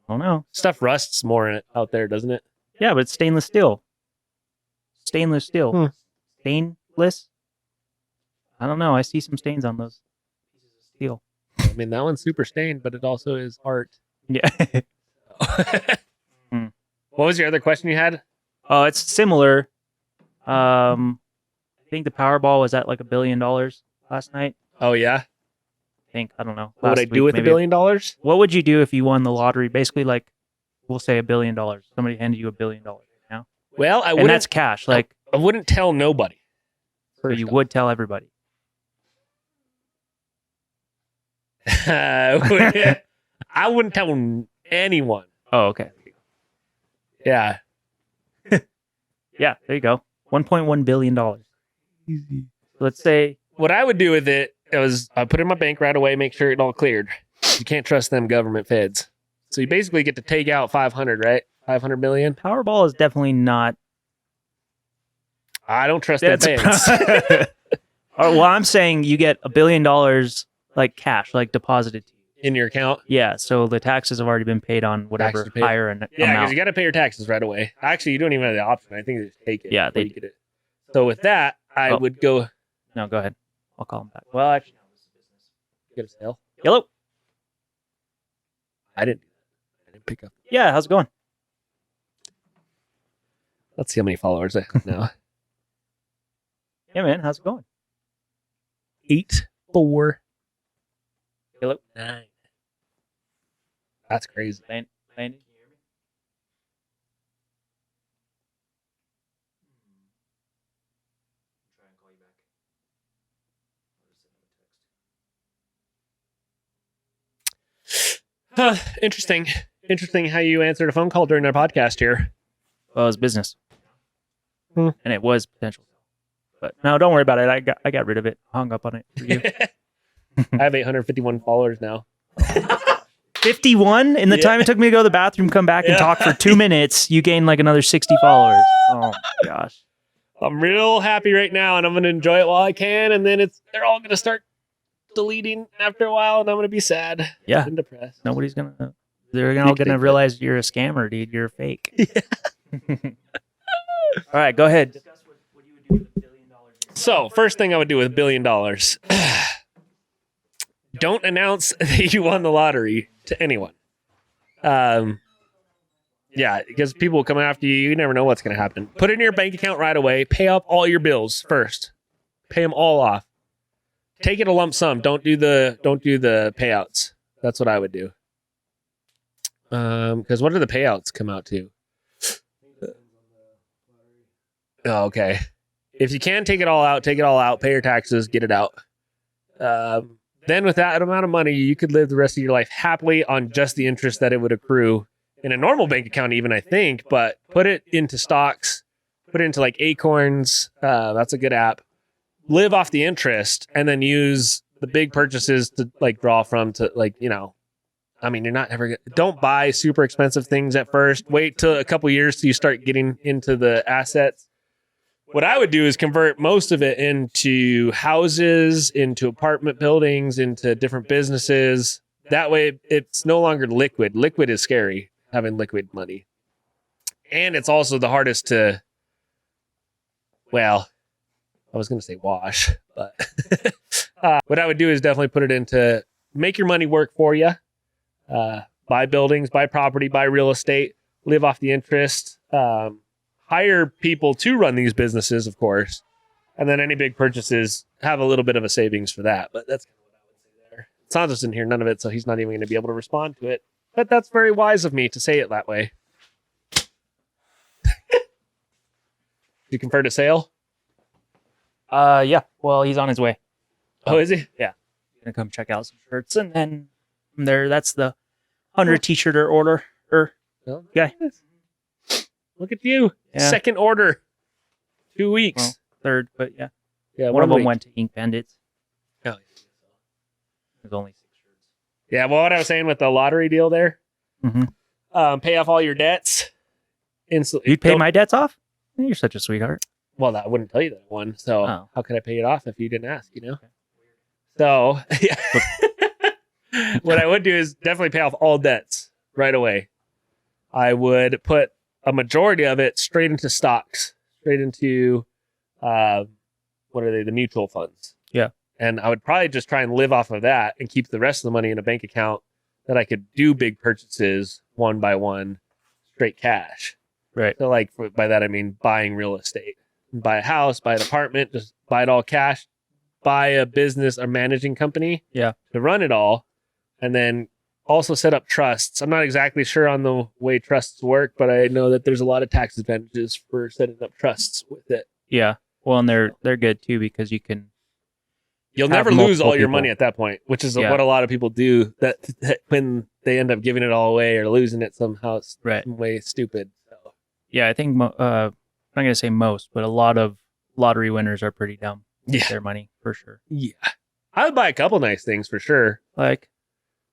Oh no. stuff rusts more in it out there, doesn't it? Yeah, but it's stainless steel. Stainless steel. Hmm. Stainless? I don't know. I see some stains on those pieces of steel. I mean, that one's super stained, but it also is art. Yeah. What was your other question you had? Oh, it's similar. I think the Powerball was at like $1 billion last night. Oh, yeah? I don't know. What would I do with $1 billion? What would you do if you won the lottery? Basically, like, we'll say $1 billion. Somebody handed you $1 billion right now. Well, And that's cash. Like, I wouldn't tell nobody. so you would tell everybody. I wouldn't tell anyone. Oh, okay. Yeah. Yeah, there you go. $1.1 billion. Let's say, What I would do with it was I put it in my bank right away, make sure it all cleared. You can't trust them government feds. So you basically get to take out 500, right? 500 million. Powerball is definitely not. I don't trust their banks. Well, I'm saying you get $1 billion like cash, like deposited to you. In your account. Yeah, so the taxes have already been paid on whatever Taxes paid. higher Yeah, because amount. you got to pay your taxes right away. Actually, you don't even have the option. I think they just take it. Yeah, before they you get it. So with that, I would go No, go ahead. I'll call him back. Well, actually, no, this is business. get a sale. Hello. I didn't pick up. Yeah, how's it going? Let's see how many followers I have now. Yeah, man, how's it going? 8, 4, Hello. 9. That's crazy. Landon, can you hear me? Try and call you back. Interesting. Interesting how you answered a phone call during our podcast here. Well, it was business, Hmm. and it was potential. But no, don't worry about it. I got rid of it. Hung up on it for you. I have 851 followers now. 51 in the time it took me to go to the bathroom, come back, and Yeah. talk for 2 minutes. You gained like another 60 followers. Oh my gosh. I'm real happy right now, and I'm going to enjoy it while I can, and then they're all going to start deleting after a while, and I'm going to be sad Yeah. and depressed. Nobody's gonna. They're all gonna realize you're a scammer, dude. You're fake. All right, go ahead. Discuss what you would do with $1 billion. So, first thing I would do with $1 billion, don't announce that you won the lottery to anyone. Yeah, because people will come after you. You never know what's going to happen. Put it in your bank account right away. Pay up all your bills first. Pay them all off. Take it a lump sum. Don't do the payouts. That's what I would do. Because what do the payouts come out to? Oh, okay. If you can take it all out, take it all out. Pay your taxes, get it out. Then with that amount of money, you could live the rest of your life happily on just the interest that it would accrue in a normal bank account, even, I think. But put it into stocks, put it into like Acorns. That's a good app. Live off the interest and then use the big purchases to like draw from to like, you know, I mean, you're not ever don't buy super expensive things at first. Wait till a couple years till you start getting into the assets. What I would do is convert most of it into houses, into apartment buildings, into different businesses. That way it's no longer liquid. Liquid is scary, having liquid money. And it's also the hardest to, well, I was going to say wash, but what I would do is definitely put it into make your money work for you. Buy buildings, buy property, buy real estate, live off the interest. Hire people to run these businesses, of course. And then any big purchases, have a little bit of a savings for that. But that's kind of what I would say there. Santos didn't hear none of it, so he's not even going to be able to respond to it. But that's very wise of me to say it that way. You convert a sale? Yeah. Well, he's on his way. Oh, is he? He's gonna come check out some shirts, and then from there, that's the 100 t-shirt order. Well, Yeah. Look at you. Yeah. Second order. 2 weeks. Well, third, but yeah. Yeah, One of them week. went to Ink Bandits. Oh, There's only 6 shirts. yeah, well, what I was saying with the lottery deal there, pay off all your dets. Instantly. You'd pay my debts off? You're such a sweetheart. Well, I wouldn't tell you that one. So Oh. how could I pay it off if you didn't ask, you know? So yeah. What I would do is definitely pay off all debts right away. I would put a majority of it straight into stocks, straight into, what are they? The mutual funds. Yeah. And I would probably just try and live off of that and keep the rest of the money in a bank account that I could do big purchases one by one, straight cash. Right. So like by that I mean buying real estate, buy a house, buy an apartment, just buy it all cash, buy a business or managing company, Yeah. to run it all, and then also set up trusts. I'm not exactly sure on the way trusts work, but I know that there's a lot of tax advantages for setting up trusts with it. Yeah. Well, and they're good too because you can. You'll have never lose multiple all your people. money at that point, which is Yeah. what a lot of people do. That when they end up giving it all away or losing it somehow, Right. some way stupid. So. Yeah, I think I'm not gonna say most, but a lot of lottery winners are pretty dumb with Yeah, their money for sure. yeah. I would buy a couple nice things for sure. Like,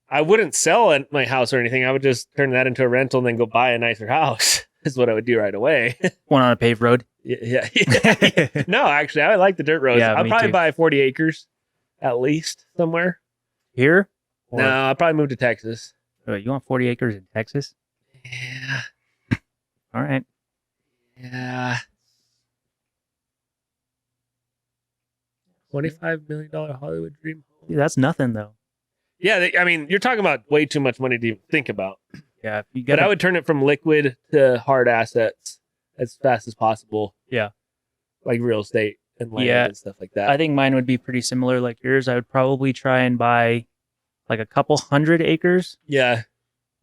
I wouldn't sell my house or anything. I would just turn that into a rental and then go buy a nicer house. Is what I would do right away. one on a paved road. Yeah. No, actually, I like the dirt roads. Yeah, I'll me probably too. buy 40 acres at least somewhere. Here? Or, No, I'll probably move to Texas. You want 40 acres in Texas? Yeah. All right. Yeah. $25 million Hollywood dream home. Dude, that's nothing though. Yeah, I mean, you're talking about way too much money to even think about. Yeah, if you But get I would turn it from liquid to hard assets as fast as possible. Yeah. Like real estate and land Yeah. and stuff like that. I think mine would be pretty similar like yours. I would probably try and buy like a couple hundred acres. Yeah.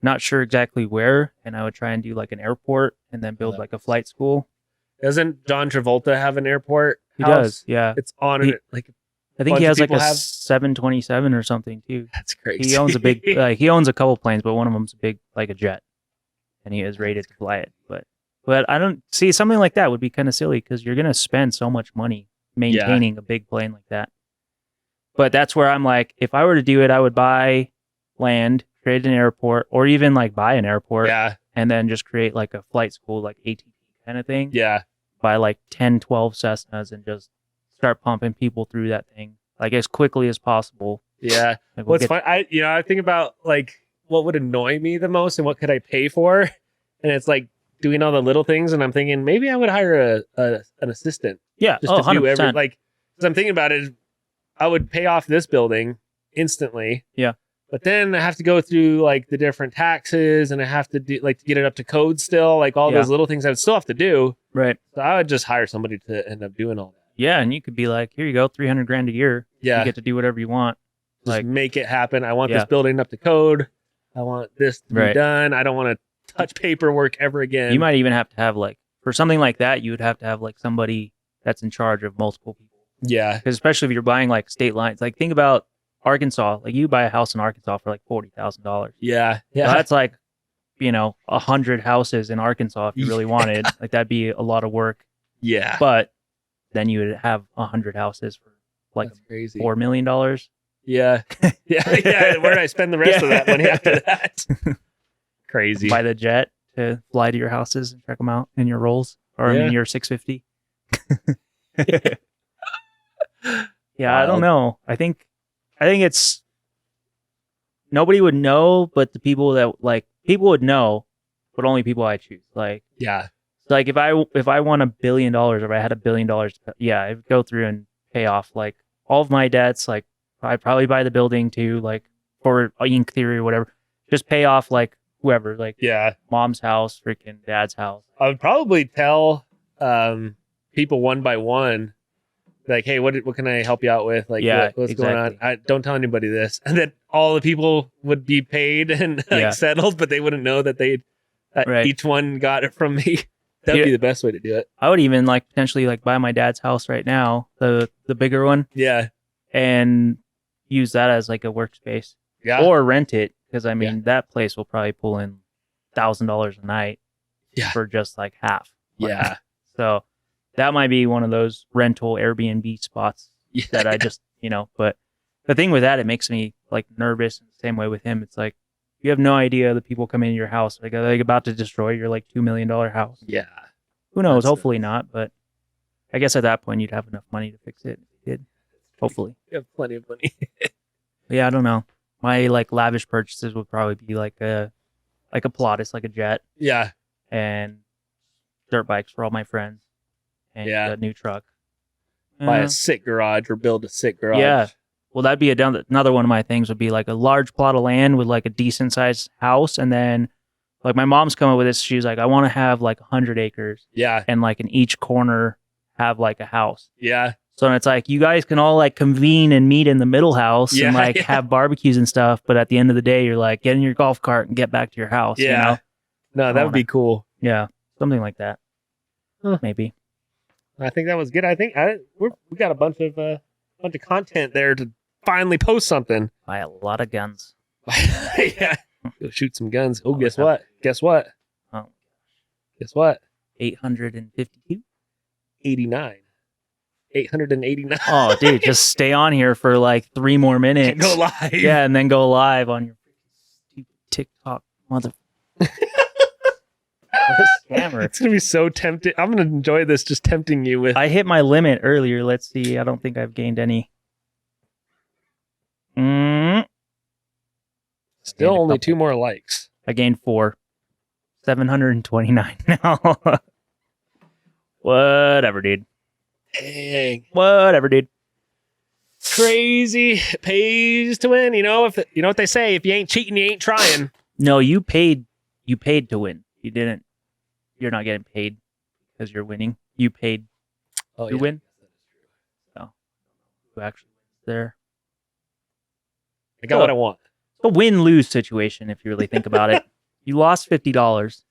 Not sure exactly where, and I would try and do like an airport and then build like a flight school. Doesn't John Travolta have an airport? He house? does, yeah. It's on He- it. Like, I think bunch he of has like a people have- 727 or something too. that's crazy. He owns a big, he owns a couple planes, but one of them's a big, like a jet, and he is rated to fly it. But I don't see something like that would be kind of silly because you're gonna spend so much money maintaining a big plane like that. But that's where I'm like, if I were to do it, I would buy land, create an airport, or even like buy an airport, Yeah. and then just create like a flight school, like ATP kind of thing. Yeah. Buy like 10, 12 Cessnas and just start pumping people through that thing like as quickly as possible. Yeah. Like, What's fun? I think about like what would annoy me the most and what could I pay for, and it's like doing all the little things. And I'm thinking maybe I would hire an assistant Yeah, just to do every like. Because I'm thinking about it, I would pay off this building instantly. Yeah. But then I have to go through like the different taxes, and I have to do like to get it up to code still, like all Yeah. those little things I would still have to do. Right. So I would just hire somebody to end up doing all that. Yeah, and you could be like, here you go, 300 grand a year. Yeah. You get to do whatever you want. Just Like, make it happen. I want Yeah. this building up to code. I want this to be Right. done. I don't want to touch paperwork ever again. you might even have to have like, for something like that, you would have to have like somebody that's in charge of multiple people. Yeah. Because especially if you're buying like state lines, like think about Arkansas. Like you buy a house in Arkansas for like $40,000. Yeah. Yeah. So that's like, 100 houses in Arkansas if you really Yeah. wanted. Like that'd be a lot of work. yeah. But then you would have 100 houses for like That's crazy. $4 million. Yeah. Yeah. Yeah. Where did I spend the rest of that money after that? Crazy. Buy the jet to fly to your houses and check them out in your rolls, or I Yeah. mean your 650. Yeah, I Wild. don't know. I think it's nobody would know, but the people that people would know, but only people I choose. Like Yeah. if I won $1 billion, or if I had $1 billion, yeah, I'd go through and pay off like all of my debts. Like I'd probably buy the building too, like for Ink Theory or whatever. Just pay off like whoever, like Yeah. mom's house, freaking dad's house. I would probably tell people one by one, like, hey, what can I help you out with? Like, Yeah, what's going on? exactly. Don't tell anybody this. And then all the people would be paid and like Yeah. settled, but they wouldn't know that Right. each one got it from me. That'd Yeah. be the best way to do it. I would even like potentially like buy my dad's house right now, the bigger one, Yeah. and use that as like a workspace, Yeah. or rent it because I mean that place will probably pull in $1,000 a night Yeah. for just like half. Yeah. So that might be one of those rental Airbnb spots Yeah. that I just But the thing with that, it makes me like nervous. Same way with him, it's like you have no idea the people come into your house like are they about to destroy your like $2 million house. Yeah. Who knows? That's Hopefully not, but I guess at that point you'd have enough money to fix it. If you did. Hopefully. You have plenty of money. But yeah, I don't know. My like lavish purchases would probably be like a Pilatus, like a jet, Yeah. and dirt bikes for all my friends, and Yeah. a new truck. Buy Uh, a sick garage or build a sick garage. Yeah. Well, that'd be another one of my things would be like a large plot of land with like a decent sized house, and then Like my mom's come up with this. She was like, I want to have like 100 acres Yeah. and like in each corner have like a house. Yeah. So it's like you guys can all like convene and meet in the middle house Yeah, and like yeah. have barbecues and stuff. But at the end of the day, you're like, get in your golf cart and get back to your house. Yeah. You know? No, that would be cool. Yeah. Something like that. Huh. Maybe. I think that was good. I think we got a bunch of content there to finally post something. Buy a lot of guns. Yeah. Go shoot some guns. Oh, Oh, guess yeah. what? Guess what? Oh. Guess what? 852. 89. 889. Oh, dude, just stay on here for like 3 more minutes. Go live. Yeah, and then go live on your stupid TikTok mother. What a scammer. It's gonna be so tempting. I'm gonna enjoy this just tempting you with. I hit my limit earlier. Let's see. I don't think I've gained any. Still gained a only couple. 2 more likes. I gained 4. 729 now. Whatever, dude. Dang. Whatever, dude. Crazy. Pays to win. You know what they say, if you ain't cheating, you ain't trying. No, you paid to win. You didn't. You're not getting paid because you're winning. You paid Oh, to win. So, who actually wins there? I got what I want. It's a win-lose situation if you really think about it. You lost $50,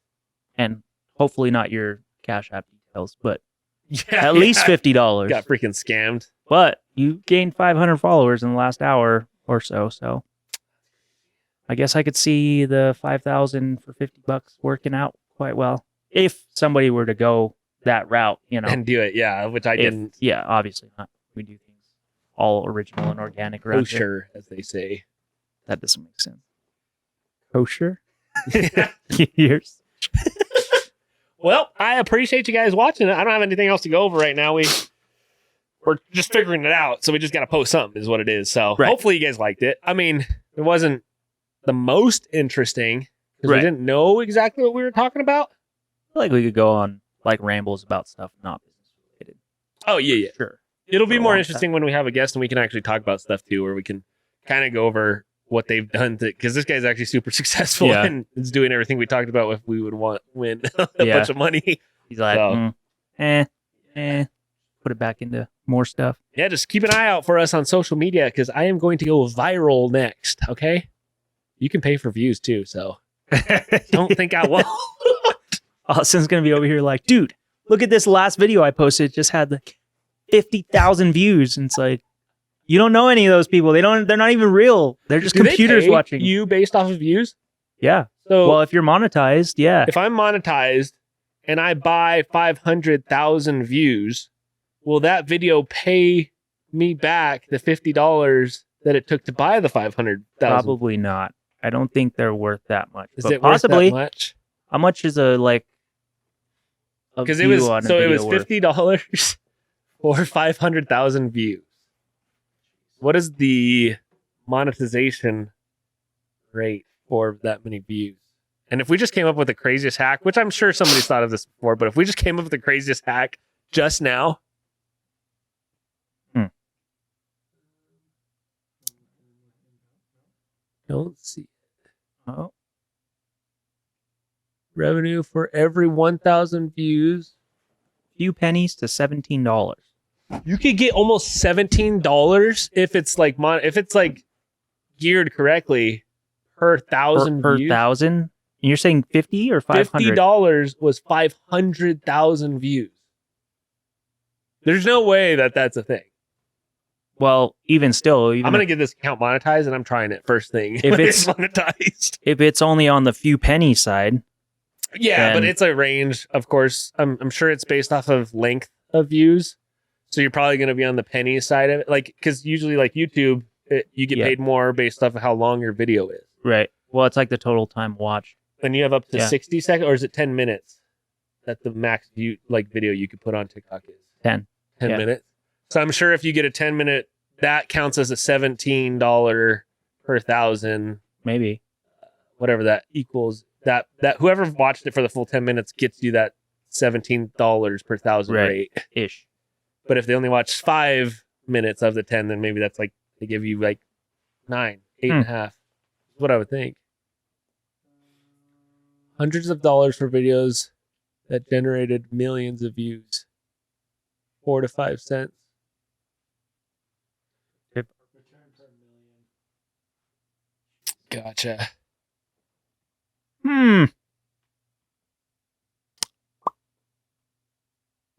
and hopefully not your Cash App details, but Yeah, at least $50. got freaking scammed. But you gained 500 followers in the last hour or so. So I guess I could see the 5,000 for $50 working out quite well if somebody were to go that route, you know. And do it, yeah, which I didn't. Yeah, obviously not. We do things all original and organic around here. Kosher, as they say. That doesn't make sense. Kosher? Years. Well, I appreciate you guys watching it. I don't have anything else to go over right now. We're just figuring it out, so we just got to post something, is what it is. So Right. hopefully you guys liked it. I mean, it wasn't the most interesting because we Right. didn't know exactly what we were talking about. I feel like we could go on like rambles about stuff not business related. Oh yeah, yeah. Sure. It'll For be a more long interesting when we have a guest and we can actually talk about stuff too, where we can kind of go over what they've done. Because this guy's actually super successful Yeah. and is doing everything we talked about. If we would win a Yeah. bunch of money, He's like, So. put it back into more stuff. yeah, just keep an eye out for us on social media because I am going to go viral next. Okay, you can pay for views too, so don't think I won't. Austin's gonna be over here like, dude, look at this last video I posted. It just had like 50,000 views, and it's like, you don't know any of those people. They're not even real. They're just Do they computers pay watching. you based off of views. Yeah. So Well, if you're monetized, yeah. if I'm monetized and I buy 500,000 views, will that video pay me back the $50 that it took to buy the 500,000? Probably not. I don't think they're worth that much. Is But it worth that possibly? much? How much is a Because it view was on a so it video was worth? $50 for 500,000 views. What is the monetization rate for that many views? And if we just came up with the craziest hack, which I'm sure somebody's thought of this before, but if we just came up with the craziest hack just now, don't see Oh, revenue for every 1,000 views. few pennies to $17. You could get almost $17 if it's like geared correctly per thousand per views. thousand. And you're saying 50 or 500? $50 was 500,000 views. There's no way that that's a thing. Well, even still, I'm gonna get this account monetized, and I'm trying it first thing. If when it's- monetized, if it's only on the few penny side, yeah, but then- it's a range. Of course, I'm sure it's based off of length of views. So you're probably gonna be on the penny side of it, like because usually like YouTube, you get Yeah. paid more based off of how long your video is. right? Well, it's like the total time watched. And you have up to Yeah. 60 seconds, or is it 10 minutes? That the max video you could put on TikTok is 10. 10 Yeah. minutes. So I'm sure if you get a 10-minute, that counts as a $17 per thousand, Maybe. whatever that equals. That whoever watched it for the full 10 minutes gets you that $17 per thousand Right. rate. Ish. But if they only watch 5 minutes of the 10, then maybe that's like they give you like 9, 8.5. What I would think. Hundreds of dollars for videos that generated millions of views. 4 to 5 cents. Return per million. Gotcha.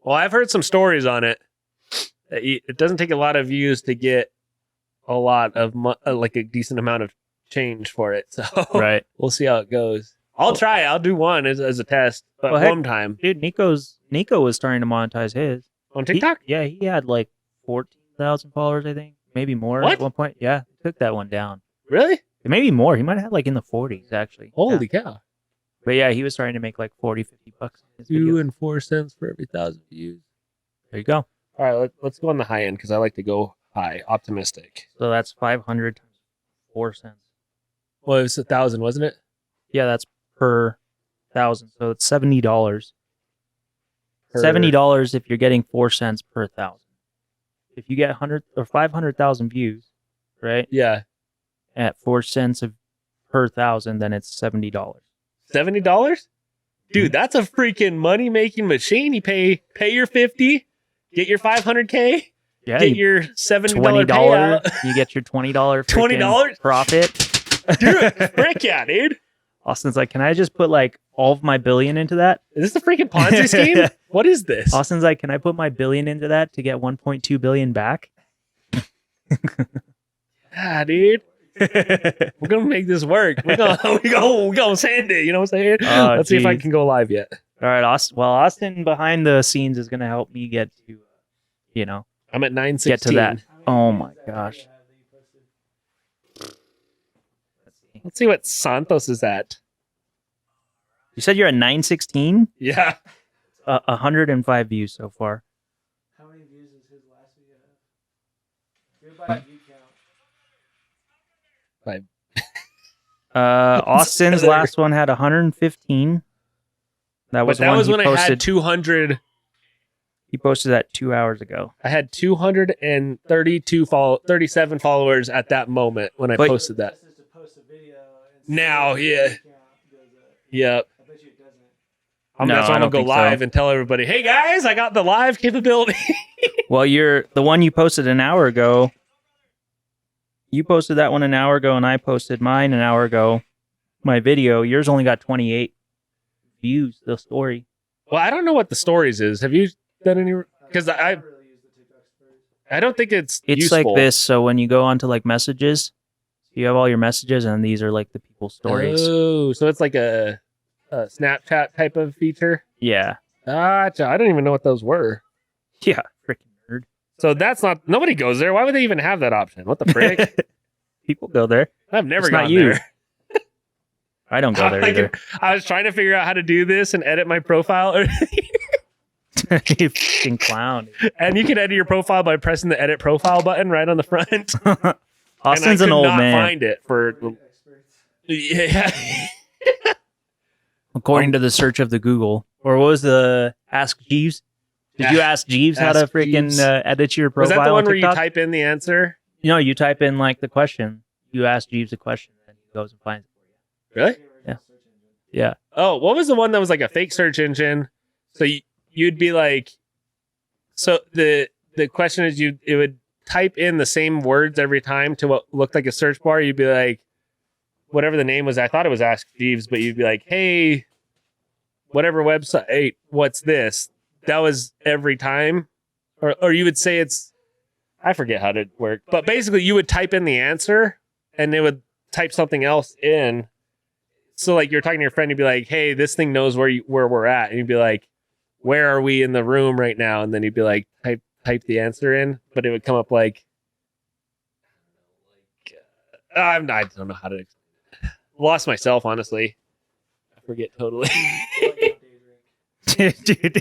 Well, I've heard some stories on it. It doesn't take a lot of views to get a lot of like a decent amount of change for it. So Right. we'll see how it goes. I'll try. I'll do one as a test, but Well, heck, one time Dude, Nico was starting to monetize his. on TikTok. He had like 14,000 followers, I think. Maybe more What? at one point. Yeah, he took that one down. Really? Maybe more. He might have had like in the 40s, actually. Holy Yeah. cow! But yeah, he was starting to make like 40, 50 bucks. on his 2 videos. and 4 cents for every 1,000 views. There you go. All right, let's go on the high end because I like to go high, optimistic. So that's 500 times 4 cents. Well, it was 1,000, wasn't it? Yeah, that's per 1,000. So it's $70. Per- $70 if you're getting 4 cents per 1,000. If you get 100 or 500,000 views, right, Yeah, at 4 cents per 1,000, then it's $70. $70. Dude, that's a freaking money making machine. You pay your 50, get your 500K, Yeah, get your $70 $20. payout. You get your $20 $20? profit. Dude, frick yeah, dude. Austin's like, can I just put like all of my billion into that? Is this a freaking Ponzi scheme? What is this? Austin's like, can I put my billion into that to get 1.2 billion back? Ah, dude. We're gonna make this work. We're gonna sand it. You know what I'm saying? Oh, Let's see if I geez. can go live yet. All right, Austin. Well, Austin behind the scenes is gonna help me get to, I'm at 916. get to that. Oh my gosh. Let's see. Let's see what Santos is at. You said you're at 916. Yeah. 105 views so far. How many views is his last video have? Do it by view count. Austin's last one had 115. That was But that one was he when I posted. had 200. He posted that 2 hours ago. I had 37 followers at that moment when I But- posted that. This is to post a video and see Now, if the yeah. view count goes up. Yep. I bet you it doesn't. No, That's why I I'm gonna don't go think so. live and tell everybody, hey guys, I got the live capability. Well, you're the one you posted an hour ago. You posted that one an hour ago, and I posted mine an hour ago. My video, yours only got 28 views. The story. Well, I don't know what the stories is. Have you done any? Because I never really used the TikTok stories. don't think it's It's useful. like this. So when you go onto like messages, you have all your messages, and these are like the people's stories. Oh, so it's like a Snapchat type of feature. Yeah, Gotcha. I don't even know what those were. yeah, freaking nerd. So that's not. Nobody goes there. Why would they even have that option? What the frick? People go there. I've never It's not gone you. there. I don't go there either. I was trying to figure out how to do this and edit my profile, You freaking clown. and you can edit your profile by pressing the edit profile button right on the front. Austin's and I an could old not man. find it for. Experts. Yeah. According to the search of the Google. Or what was the Ask Jeeves? Did you ask Jeeves how to Ask freaking Jeeves. edit your Was profile that the one on where you TikTok? type in the answer? No, you type in like the question. You ask Jeeves a question, and he goes and finds it for you. Really? Yeah. Yeah. Oh, what was the one that was like a fake search engine? So you'd be like, so the question is it would type in the same words every time to what looked like a search bar. You'd be like, whatever the name was, I thought it was Ask Jeeves, but you'd be like, hey, whatever website, what's this? That was every time. Or you would say it's, I forget how to work, but basically you would type in the answer and it would type something else in. So like you're talking to your friend, you'd be like, hey, this thing knows where we're at. And you'd be like, where are we in the room right now? And then you'd be like, type the answer in, but it would come up like, I don't know how to explain it. Lost myself, honestly. I forget totally. Dude,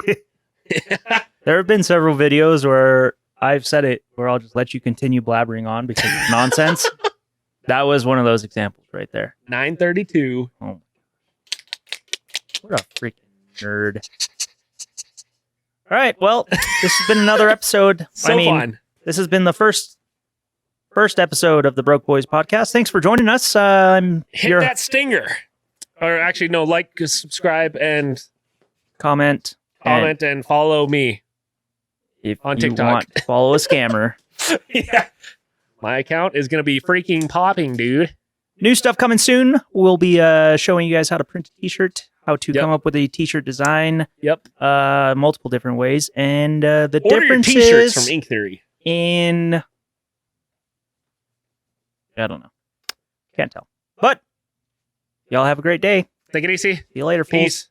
there have been several videos where I've said it where I'll just let you continue blabbering on because it's nonsense. That was one of those examples right there. 9:32. Oh, what a freaking nerd. All right, well, this has been another episode. So fun. This has been the first episode of the Broke Boys podcast. Thanks for joining us. I'm Hit that stinger. Or actually, no, like, subscribe, and comment, and follow me. if on you TikTok. want to follow a scammer. Yeah. My account is going to be freaking popping, dude. New stuff coming soon. We'll be showing you guys how to print a t-shirt, how to Yep. come up with a t-shirt design, Yep. multiple different ways, and the Order your differences t-shirts from Ink Theory. in I don't know. Can't tell. But y'all have a great day. Take it easy. See you later, fools. Peace.